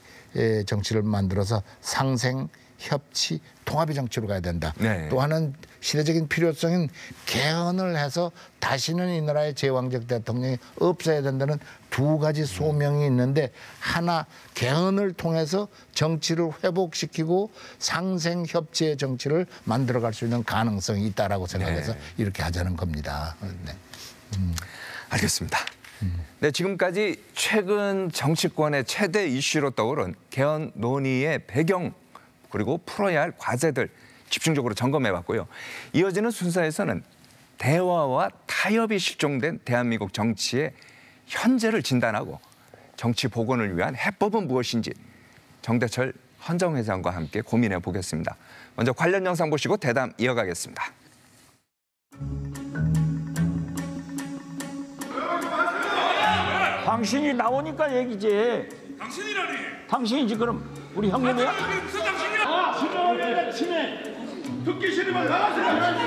정치를 만들어서 상생, 협치, 통합의 정치로 가야 된다. 또 하나는 시대적인 필요성인 개헌을 해서 다시는 이 나라의 제왕적 대통령이 없어야 된다는 두 가지 소명이 있는데 하나 개헌을 통해서 정치를 회복시키고 상생 협치의 정치를 만들어갈 수 있는 가능성이 있다라고 생각해서 이렇게 하자는 겁니다. 알겠습니다. 네, 지금까지 최근 정치권의 최대 이슈로 떠오른 개헌 논의의 배경 그리고 풀어야 할 과제들 집중적으로 점검해봤고요. 이어지는 순서에서는 대화와 타협이 실종된 대한민국 정치의 현재를 진단하고 정치 복원을 위한 해법은 무엇인지 정대철 헌정 회장과 함께 고민해 보겠습니다. 먼저 관련 영상 보시고 대담 이어가겠습니다. 당신이 나오니까 얘기지. 당신이라니. 당신이지 그럼 우리 형님이야? 무슨 당신이야? 침해. 듣기 싫으면 나가세요.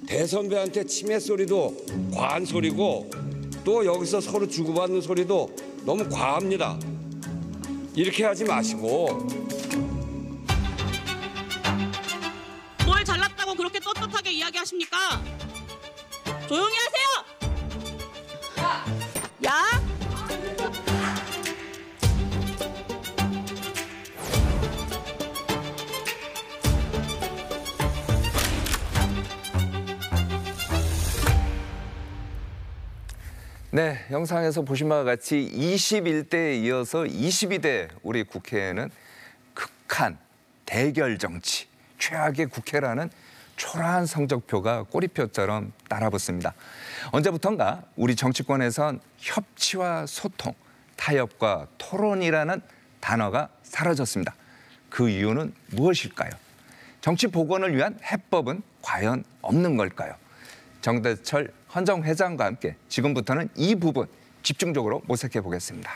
대선배한테 치매 소리도 과한 소리고 또 여기서 서로 주고받는 소리도 너무 과합니다. 이렇게 하지 마시고. 뭘 잘났다고 그렇게 떳떳하게 이야기하십니까? 조용히 하세요! 야! 네, 영상에서 보신 바와 같이 21대에 이어서 22대 우리 국회에는 극한 대결 정치, 최악의 국회라는 초라한 성적표가 꼬리표처럼 따라붙습니다. 언제부턴가 우리 정치권에선 협치와 소통, 타협과 토론이라는 단어가 사라졌습니다. 그 이유는 무엇일까요? 정치 복원을 위한 해법은 과연 없는 걸까요? 정대철 헌정 회장과 함께 지금부터는 이 부분 집중적으로 모색해 보겠습니다.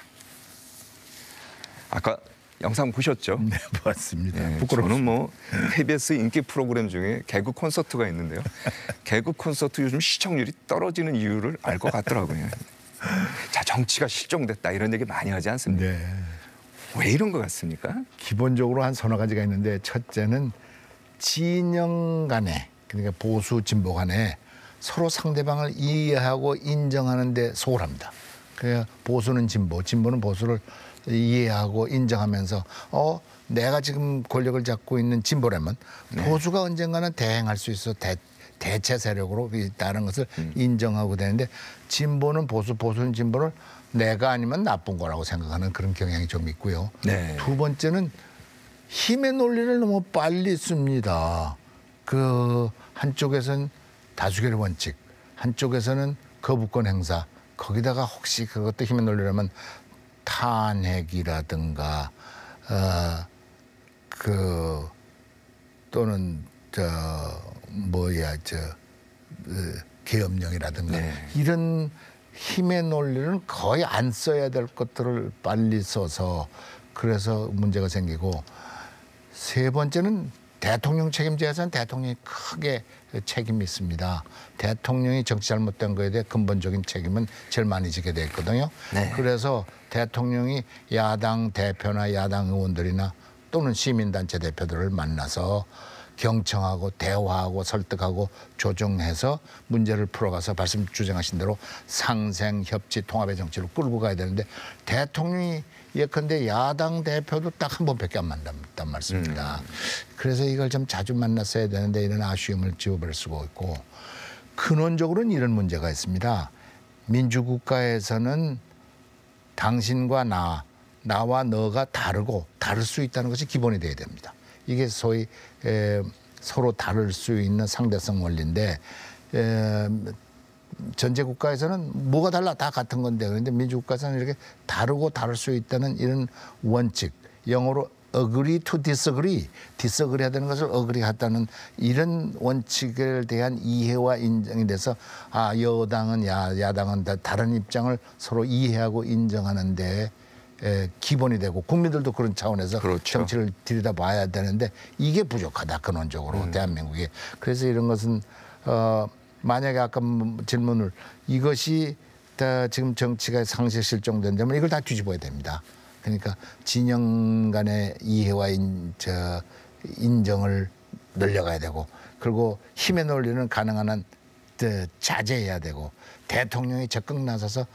아까 영상 보셨죠? 네, 봤습니다. 네, 부끄럽습니다. 저는 뭐 KBS 인기 프로그램 중에 개그 콘서트가 있는데요. 개그 콘서트 요즘 시청률이 떨어지는 이유를 알 것 같더라고요. 자, 정치가 실종됐다 이런 얘기 많이 하지 않습니까? 네. 왜 이런 것 같습니까? 기본적으로 한 서너 가지가 있는데 첫째는 진영 간에 그러니까 보수 진보 간에 서로 상대방을 이해하고 인정하는 데 소홀합니다. 그러니까 보수는 진보, 진보는 보수를 이해하고 인정하면서 내가 지금 권력을 잡고 있는 진보라면 보수가 언젠가는 대행할 수 있어 대체 세력으로 있다는 것을 인정하고 되는데 진보는 보수, 보수는 진보를 내가 아니면 나쁜 거라고 생각하는 그런 경향이 좀 있고요. 네. 두 번째는 힘의 논리를 너무 빨리 씁니다. 그 한쪽에서는 다수결의 원칙, 한쪽에서는 거부권 행사, 거기다가 혹시 그것도 힘의 논리라면 탄핵이라든가 또는 계엄령이라든가 이런 힘의 논리는 거의 안 써야 될 것들을 빨리 써서 그래서 문제가 생기고 세 번째는 대통령 책임제에서는 대통령이 크게 책임이 있습니다. 대통령이 정치 잘못된 거에 대해 근본적인 책임은 제일 많이 지게 돼 있거든요. 네. 그래서 대통령이 야당 대표나 야당 의원들이나 또는 시민단체 대표들을 만나서 경청하고 대화하고 설득하고 조정해서 문제를 풀어가서 말씀 주장하신 대로 상생, 협치, 통합의 정치로 끌고 가야 되는데 대통령이 예컨대 야당 대표도 딱 한 번밖에 안 만났단 말씀입니다. 그래서 이걸 좀 자주 만났어야 되는데 이런 아쉬움을 지워버릴 수가 있고 근원적으로는 이런 문제가 있습니다. 민주국가에서는 당신과 나와 너가 다르고 다를 수 있다는 것이 기본이 돼야 됩니다. 이게 소위 서로 다를 수 있는 상대성 원리인데 전제 국가에서는 뭐가 달라 다 같은 건데 그런데 민주국가에서는 이렇게 다르고 다를 수 있다는 이런 원칙, 영어로 agree to disagree, disagree 해야 되는 것을 agree 하다는 이런 원칙에 대한 이해와 인정이 돼서 여당은 야당은 다른 입장을 서로 이해하고 인정하는데 기본이 되고 국민들도 그런 차원에서 그렇죠. 정치를 들여다봐야 되는데 이게 부족하다 근원적으로 대한민국에. 그래서 이런 것은 만약에 아까 질문을 이것이 다 지금 정치가 상실 실종된다면 이걸 다 뒤집어야 됩니다. 그러니까 진영 간의 이해와 인정을 늘려가야 되고 그리고 힘의 논리는 가능한 한 자제해야 되고 대통령이 적극 나서서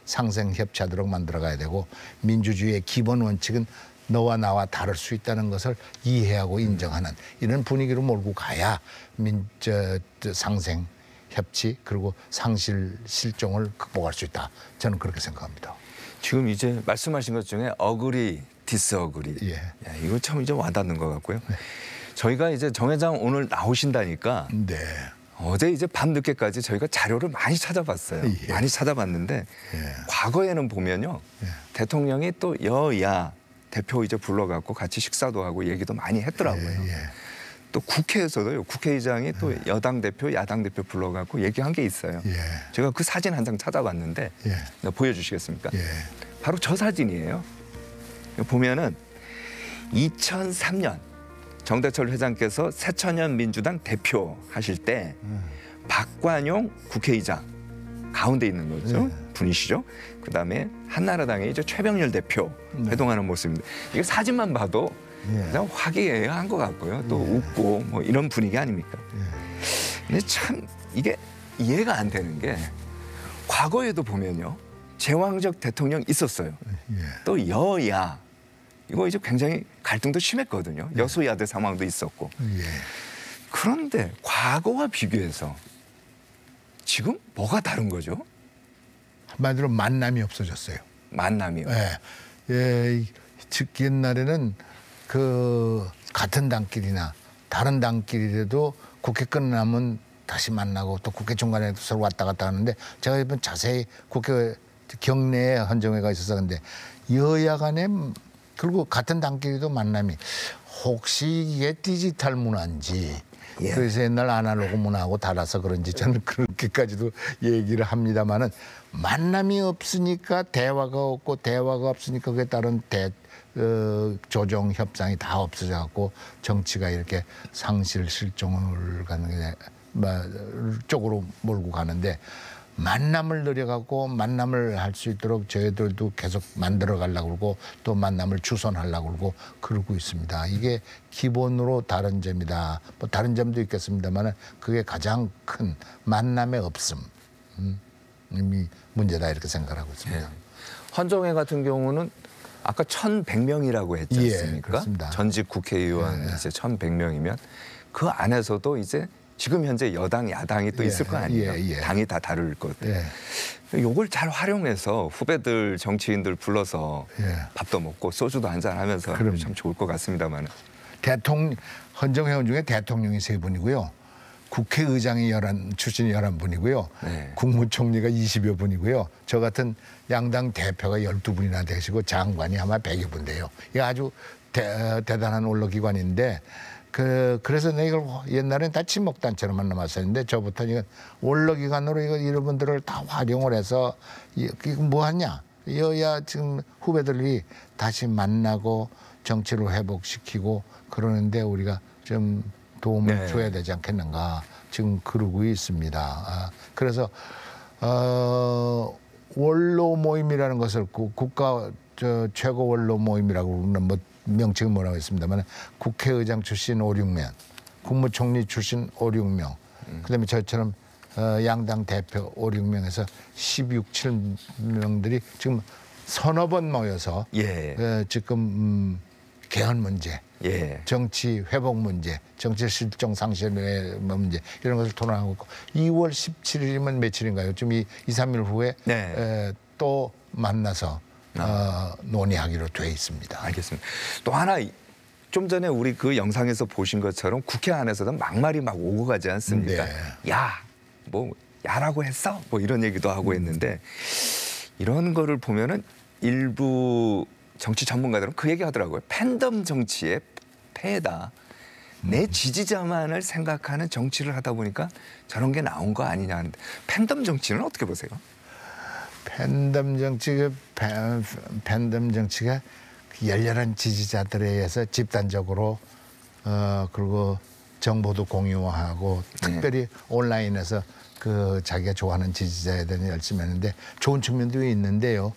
상생 협치하도록 만들어가야 되고 민주주의의 기본 원칙은 너와 나와 다를 수 있다는 것을 이해하고 인정하는 이런 분위기로 몰고 가야 상생 협치 그리고 상실 실종을 극복할 수 있다. 저는 그렇게 생각합니다. 지금 이제 말씀하신 것 중에 어그리, 디스어그리. 야, 이거 참 이제 와닿는 것 같고요. 저희가 이제 정 회장 오늘 나오신다니까 어제 이제 밤늦게까지 저희가 자료를 많이 찾아봤어요. 많이 찾아봤는데 과거에는 보면요. 대통령이 또 여야 대표 이제 불러갖고 같이 식사도 하고 얘기도 많이 했더라고요. 또 국회에서도요. 국회의장이 또 여당 대표, 야당 대표 불러갖고 얘기한 게 있어요. 제가 그 사진 한 장 찾아봤는데 보여주시겠습니까? 바로 저 사진이에요. 보면은 2003년 정대철 회장께서 새천년 민주당 대표 하실 때 박관용 국회의장 가운데 있는 거죠. 분이시죠. 그다음에 한나라당의 이제 최병렬 대표 회동하는 모습입니다. 이게 사진만 봐도 그냥 화기애애한 것 같고요. 또 웃고 뭐 이런 분위기 아닙니까? 근데 참 이게 이해가 안 되는 게 과거에도 보면요. 제왕적 대통령 있었어요. 또 여야 이거 이제 굉장히 갈등도 심했거든요. 여소야대 상황도 있었고. 그런데 과거와 비교해서 지금 뭐가 다른 거죠? 한마디로 만남이 없어졌어요. 만남이요? 즉 옛날에는 그 같은 당끼리나 다른 당끼리라도 국회 끝나면 다시 만나고 또 국회 중간에 서로 왔다 갔다 하는데 제가 이번 자세히 국회 경내에 헌정회가 있어서 근데 여야 간에 그리고 같은 당끼리도 만남이 혹시 이게 디지털 문화인지 그래서 옛날 아날로그 문화하고 달라서 그런지 저는 그렇게까지도 얘기를 합니다만은 만남이 없으니까 대화가 없고 대화가 없으니까 그에 따른 조정 협상이 다 없어져 갖고 정치가 이렇게 상실 실종을 가는 게 쪽으로 몰고 가는데 만남을 늘려갖고 만남을 할 수 있도록 저희들도 계속 만들어 가려고 그러고 또 만남을 주선하려고 그러고 있습니다. 이게 기본으로 다른 점이다. 뭐 다른 점도 있겠습니다만 그게 가장 큰 만남의 없음이 문제다 이렇게 생각하고 있습니다. 헌정회 같은 경우는 아까 1,100명이라고 했지 않습니까? 그렇습니다. 전직 국회의원 이제 1,100명이면 그 안에서도 이제 지금 현재 여당, 야당이 또 있을 거 아니에요. 당이 다 다를 것 같아요. 요걸 잘 활용해서 후배들, 정치인들 불러서 밥도 먹고 소주도 한잔 하면서 참 좋을 것 같습니다만. 헌정회원 중에 대통령이 3분이고요. 국회의장이 출신이 11분이고요. 국무총리가 20여 분이고요. 저 같은 양당 대표가 12분이나 되시고 장관이 아마 100여 분 돼요. 이게 아주 대단한 원로기관인데 그래서 내가 이걸 옛날엔 다 친목단체로만 남았었는데 저부터 이건 원로기관으로 이런 분들을 다 활용을 해서 이거 뭐 하냐? 여야 지금 후배들이 다시 만나고 정치를 회복시키고 그러는데 우리가 좀 도움을 줘야 되지 않겠는가 지금 그러고 있습니다. 그래서 원로 모임이라는 것을 국가 최고 원로 모임이라고 그러는 뭐 명칭은 뭐라고 했습니다만 국회의장 출신 5, 6명, 국무총리 출신 5, 6명, 그다음에 저처럼 양당 대표 5, 6명에서 16, 7명들이 지금 서너 번 모여서 지금 개헌 문제, 정치 회복 문제, 정치 실종 상실의 문제 이런 것을 토론하고 있고 2월 17일이면 며칠인가요? 좀 2, 3일 후에 또 만나서 논의하기로 돼 있습니다. 알겠습니다. 또 하나 좀 전에 우리 그 영상에서 보신 것처럼 국회 안에서도 막말이 막 오고 가지 않습니까? 야, 뭐 야라고 했어? 뭐 이런 얘기도 하고 했는데 이런 거를 보면은 일부 정치 전문가들은 그 얘기 하더라고요. 팬덤 정치의 폐해다. 내 지지자만을 생각하는 정치를 하다 보니까 저런 게 나온 거 아니냐 하는데 팬덤 정치는 어떻게 보세요? 팬덤 정치가 열렬한 지지자들에 의해서 집단적으로 그리고 정보도 공유하고 특별히 온라인에서 자기가 좋아하는 지지자에 대한 열심히 하는데 좋은 측면도 있는데요.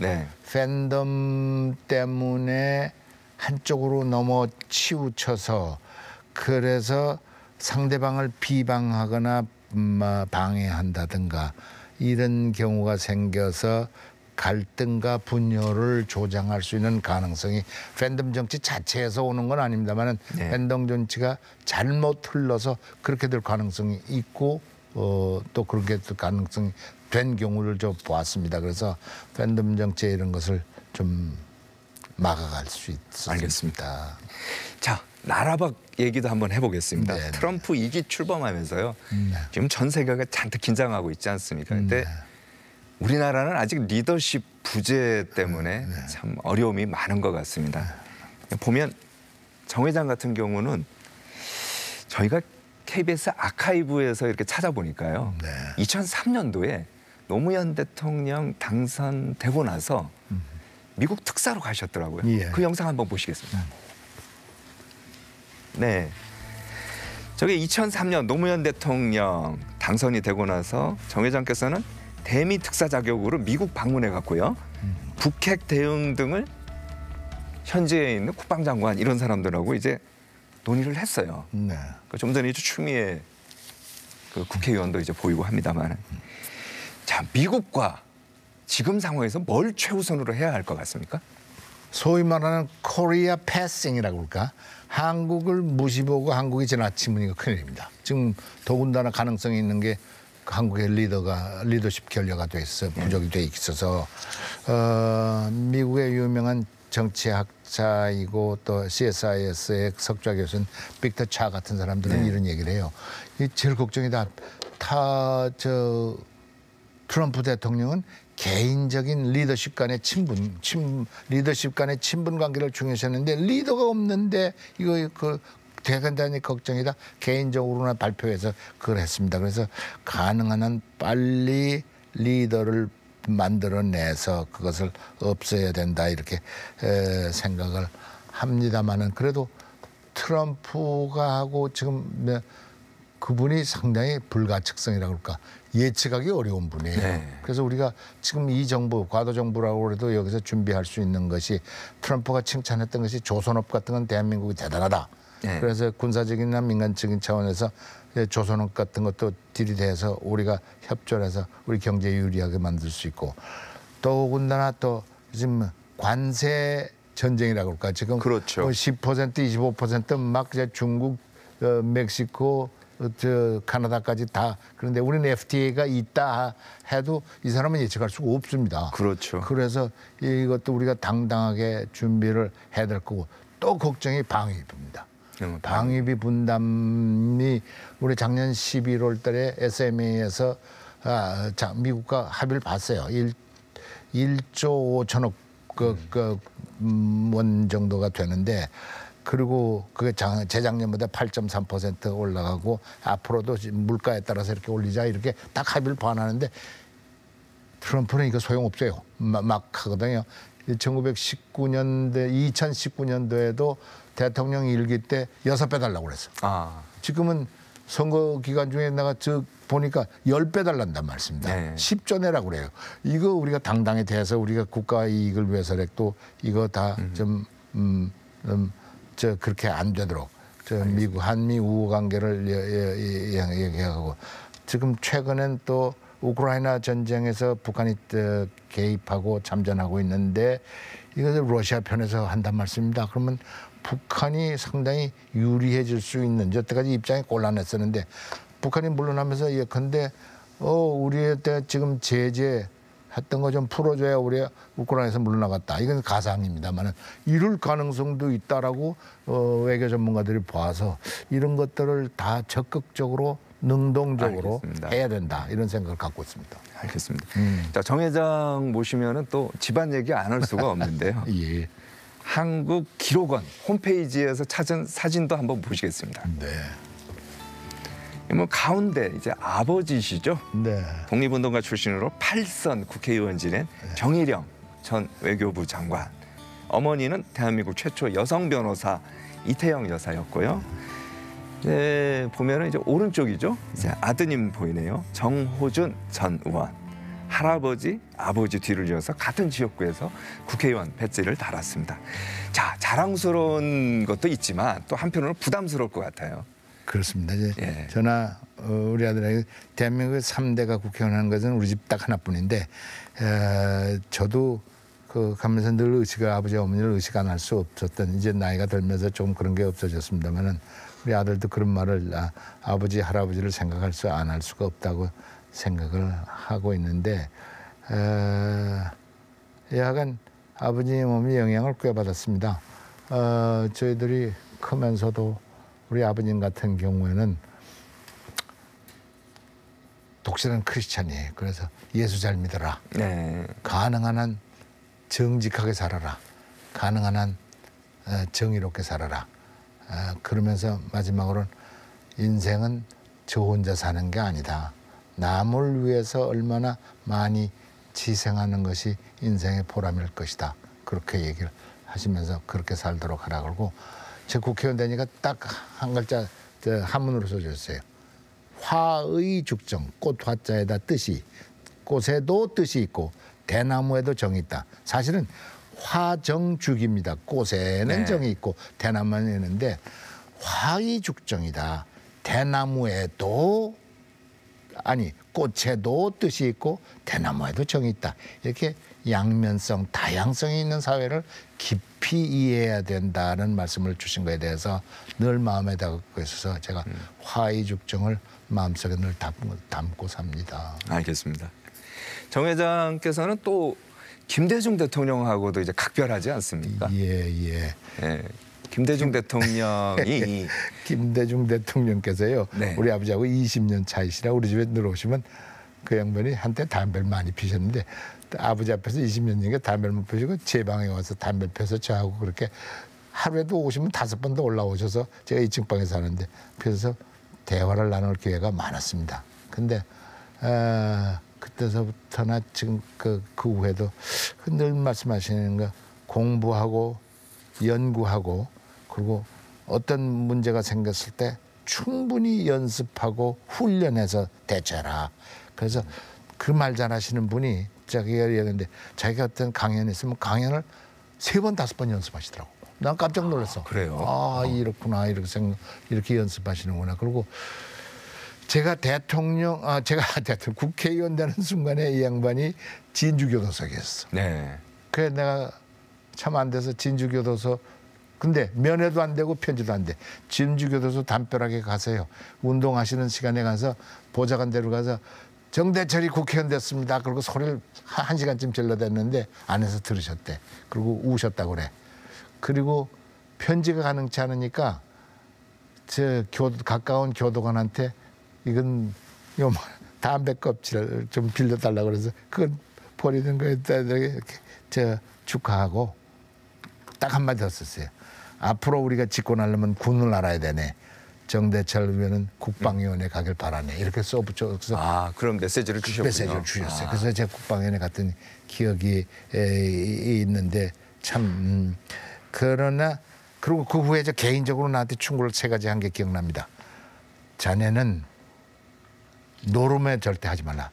팬덤 때문에 한쪽으로 너무 치우쳐서 그래서 상대방을 비방하거나 방해한다든가 이런 경우가 생겨서 갈등과 분열을 조장할 수 있는 가능성이 팬덤 정치 자체에서 오는 건 아닙니다만 팬덤 정치가 잘못 흘러서 그렇게 될 가능성이 있고 또 그렇게 될 가능성이 된 경우를 좀 보았습니다. 그래서 팬덤 정치 이런 것을 좀 막아갈 수 있습니다. 알겠습니다. 자, 나라박 얘기도 한번 해보겠습니다. 트럼프 2기 출범하면서요. 지금 전 세계가 잔뜩 긴장하고 있지 않습니까? 근데 우리나라는 아직 리더십 부재 때문에 참 어려움이 많은 것 같습니다. 보면 정 회장 같은 경우는 저희가 KBS 아카이브에서 이렇게 찾아보니까요. 2003년도에 노무현 대통령 당선되고 나서 미국 특사로 가셨더라고요. 그 영상 한번 보시겠습니다. 네, 저게 2003년 노무현 대통령 당선이 되고 나서 정 회장께서는 대미 특사 자격으로 미국 방문해 갔고요. 북핵 대응 등을 현지에 있는 국방장관 이런 사람들하고 이제 논의를 했어요. 좀 전에 추미애 그 국회의원도 이제 보이고 합니다만, 자, 미국과 지금 상황에서 뭘 최우선으로 해야 할 것 같습니까? 소위 말하는 코리아 패싱이라고 그럴까? 한국을 무시보고 한국이 지나치면 이거 큰일입니다. 지금 더군다나 가능성이 있는 게 한국의 리더십 결여가 돼 있어 부족이 돼 있어서 미국의 유명한 정치학자이고 또 CSIS의 석좌 교수인 빅터 차 같은 사람들은 이런 얘기를 해요. 이 제일 걱정이 다 트럼프 대통령은 개인적인 리더십 간의 리더십 간의 친분 관계를 중요시했는데 리더가 없는데 이거 대단히 걱정이다. 개인적으로나 발표해서 그걸 했습니다. 그래서 가능한 한 빨리 리더를 만들어내서 그것을 없애야 된다 이렇게 생각을 합니다만은 그래도 트럼프가 하고 지금 그분이 상당히 불가측성이라고 그럴까 예측하기 어려운 분이에요. 네. 그래서 우리가 지금 이 정부 과도 정부라고 해도 여기서 준비할 수 있는 것이 트럼프가 칭찬했던 것이 조선업 같은 건 대한민국이 대단하다. 네. 그래서 군사적이나 민간적인 차원에서 조선업 같은 것도 들이대서 우리가 협조를 해서 우리 경제 유리하게 만들 수 있고 더군다나 또 지금 관세 전쟁이라고 할까 지금 그렇죠. 10% 25% 막 이제 중국 멕시코 카나다까지 다 그런데 우리는 FTA가 있다 해도 이 사람은 예측할 수가 없습니다. 그렇죠. 그래서 이것도 우리가 당당하게 준비를 해야 될 거고 또 걱정이 방위비입니다. 방위비 분담이 우리 작년 11월 달에 SMA에서 미국과 합의를 봤어요. 1조 5천억 원 정도가 되는데 그리고 그게 재작년보다 8.3% 올라가고 앞으로도 물가에 따라서 이렇게 올리자 이렇게 딱 합의를 반하는데 트럼프는 이거 소용없어요. 막 하거든요. 2019년도에도 대통령 일기 때 6배 달라고 그랬어. 지금은 선거 기간 중에 내가 보니까 10배 달란단 말씀입니다. 네. 10조 내라고 그래요. 이거 우리가 당당히 대해서 우리가 국가 이익을 위해서라도 이거 다 좀 그렇게 안 되도록 미국 한미 우호 관계를 얘기하고 지금 최근엔 또 우크라이나 전쟁에서 북한이 개입하고 참전하고 있는데 이것을 러시아 편에서 한단 말씀입니다. 그러면 북한이 상당히 유리해질 수 있는 여태까지 입장이 곤란했었는데 북한이 물러나면서 예컨대 우리한테 지금 제재했던 거 좀 풀어줘야 우리가 우크라이나에서 물러나갔다. 이건 가상입니다만 이럴 가능성도 있다라고 외교 전문가들이 봐서 이런 것들을 다 적극적으로 능동적으로 알겠습니다. 해야 된다 이런 생각을 갖고 있습니다. 알겠습니다. 자, 정 회장 모시면은 또 집안 얘기 안 할 수가 없는데요. 예. 한국기록원 홈페이지에서 찾은 사진도 한번 보시겠습니다. 네. 뭐 가운데 이제 아버지시죠. 네. 독립운동가 출신으로 8선 국회의원 지낸 정일영 전 외교부 장관. 어머니는 대한민국 최초 여성 변호사 이태영 여사였고요. 네, 보면은 이제 오른쪽이죠. 이제 아드님 보이네요. 정호준 전 의원. 할아버지, 아버지 뒤를 이어서 같은 지역구에서 국회의원 배지를 달았습니다. 자, 자랑스러운 것도 있지만 또 한편으로는 부담스러울 것 같아요. 그렇습니다. 이제 저나 우리 아들에게 대한민국의 3대가 국회의원 하는 것은 우리 집 딱 하나뿐인데 저도 가면서 늘 아버지 어머니를 의식 안 할 수 없었던 이제 나이가 들면서 좀 그런 게 없어졌습니다만은 우리 아들도 그런 말을 아버지 할아버지를 생각할 수 안 할 수가 없다고 생각을 하고 있는데 약간 아버지 몸이 영향을 꽤 받았습니다. 저희들이 크면서도 우리 아버님 같은 경우에는 독실한 크리스찬이에요. 그래서 예수 잘 믿어라. 네. 가능한 한 정직하게 살아라. 가능한 한 정의롭게 살아라. 그러면서 마지막으로는 인생은 저 혼자 사는 게 아니다. 남을 위해서 얼마나 많이 희생하는 것이 인생의 보람일 것이다. 그렇게 얘기를 하시면서 그렇게 살도록 하라 그러고 제 국회의원 되니까 딱 한 글자 한문으로 써줬어요. 화의 죽정, 꽃 화자에다 뜻이, 꽃에도 뜻이 있고 대나무에도 정이 있다. 사실은 화정죽입니다. 꽃에는 정이 있고 대나무에는 있는데 화의 죽정이다. 대나무에도 꽃에도 뜻이 있고 대나무에도 정이 있다. 이렇게 양면성, 다양성이 있는 사회를 깊이 이해해야 된다는 말씀을 주신 거에 대해서 늘 마음에 담고 있어서 제가 화의 죽정을 마음속에 늘 담고 삽니다. 알겠습니다. 정 회장께서는 또 김대중 대통령하고도 이제 각별하지 않습니까? 예. 김대중 대통령이 김대중 대통령께서요. 우리 아버지하고 20년 차이시라 우리 집에 들어오시면 그 양반이 한때 담배를 많이 피셨는데 아버지 앞에서 20년 전에 담배를 못 피시고 제 방에 와서 담배 펴서 저하고 그렇게 하루에도 오시면 5번 더 올라오셔서 제가 2층 방에 사는데 그래서 대화를 나눌 기회가 많았습니다. 근데 그때서부터나 지금 그 후에도 늘 말씀하시는 거 공부하고 연구하고 그리고 어떤 문제가 생겼을 때 충분히 연습하고 훈련해서 대처해라. 그래서 그 말 잘하시는 분이 자기가 얘기했는데 자기가 어떤 강연에 있으면 강연을 3번, 5번 연습하시더라고. 난 깜짝 놀랐어. 그래요? 아, 이렇구나. 이렇게 연습하시는구나. 그리고 제가 국회의원 되는 순간에 이 양반이 진주교도소였어. 네. 그래서 내가 참 안 돼서 진주교도소 근데 면회도 안 되고 편지도 안 돼. 진주교도소 담벼락에 가세요. 운동하시는 시간에 가서 보좌관대로 가서 정대철이 국회의원 됐습니다. 그리고 소리를 1시간쯤 질러댔는데 안에서 들으셨대. 그리고 우셨다고 그래. 그리고 편지가 가능치 않으니까 가까운 교도관한테 이건 담배 껍질을 좀 빌려달라고 그래서 그건 버리는 거였다. 이렇게 축하하고 딱 한마디 더 썼어요. 앞으로 우리가 집권하려면 군을 알아야 되네. 정대철 의원은 국방위원회 가길 바라네. 이렇게 써붙여서 그런 메시지를 주셨군요. 메시지를 주셨어요. 그래서 제가 국방위원회 갔던 기억이 있는데 참 그러나 그리고 그 후에 저 개인적으로 나한테 충고를 3가지 한 게 기억납니다. 자네는 노름에 절대 하지 말라.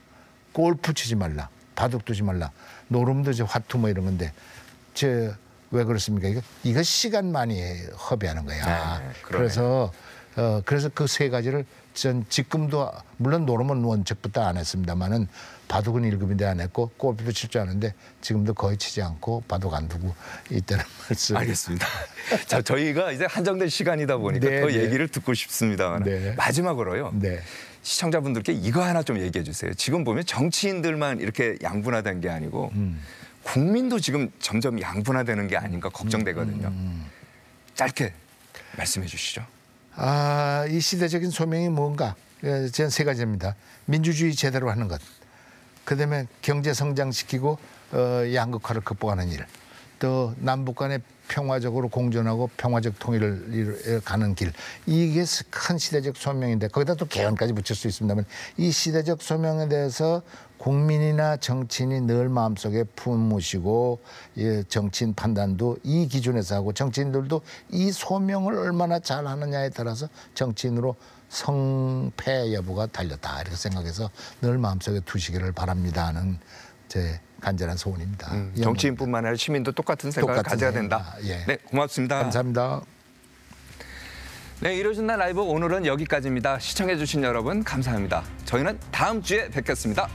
골프 치지 말라. 바둑 두지 말라. 노름도 이제 화투 뭐 이런 건데 왜 그렇습니까? 이거 시간 많이 허비하는 거야. 네, 그래서 그 3가지를 전 지금도 물론 노름은 원칙부터 안 했습니다만은 바둑은 1급인데 안 했고 골프도 칠 줄 아는데 지금도 거의 치지 않고 바둑 안 두고 있다는 말씀. 알겠습니다. 자, 저희가 이제 한정된 시간이다 보니까 네, 더 네. 얘기를 듣고 싶습니다만 마지막으로요. 시청자분들께 이거 하나 좀 얘기해 주세요. 지금 보면 정치인들만 이렇게 양분화된 게 아니고 국민도 지금 점점 양분화되는 게 아닌가 걱정되거든요. 짧게 말씀해 주시죠. 이 시대적인 소명이 뭔가? 저는 3가지입니다. 민주주의 제대로 하는 것. 그다음에 경제 성장시키고 양극화를 극복하는 일. 또 남북 간에 평화적으로 공존하고 평화적 통일을 가는 길. 이게 큰 시대적 소명인데 거기다 또 개헌까지 붙일 수 있습니다만 이 시대적 소명에 대해서 국민이나 정치인이 늘 마음속에 품으시고 정치인 판단도 이 기준에서 하고 정치인들도 이 소명을 얼마나 잘하느냐에 따라서 정치인으로 성패 여부가 달렸다 이렇게 생각해서 늘 마음속에 두시기를 바랍니다 하는 제 간절한 소원입니다. 정치인뿐만 아니라 시민도 똑같은 생각을 가져야 된다. 네, 고맙습니다. 감사합니다. 네, 이루어진 날 라이브 오늘은 여기까지입니다. 시청해 주신 여러분 감사합니다. 저희는 다음 주에 뵙겠습니다.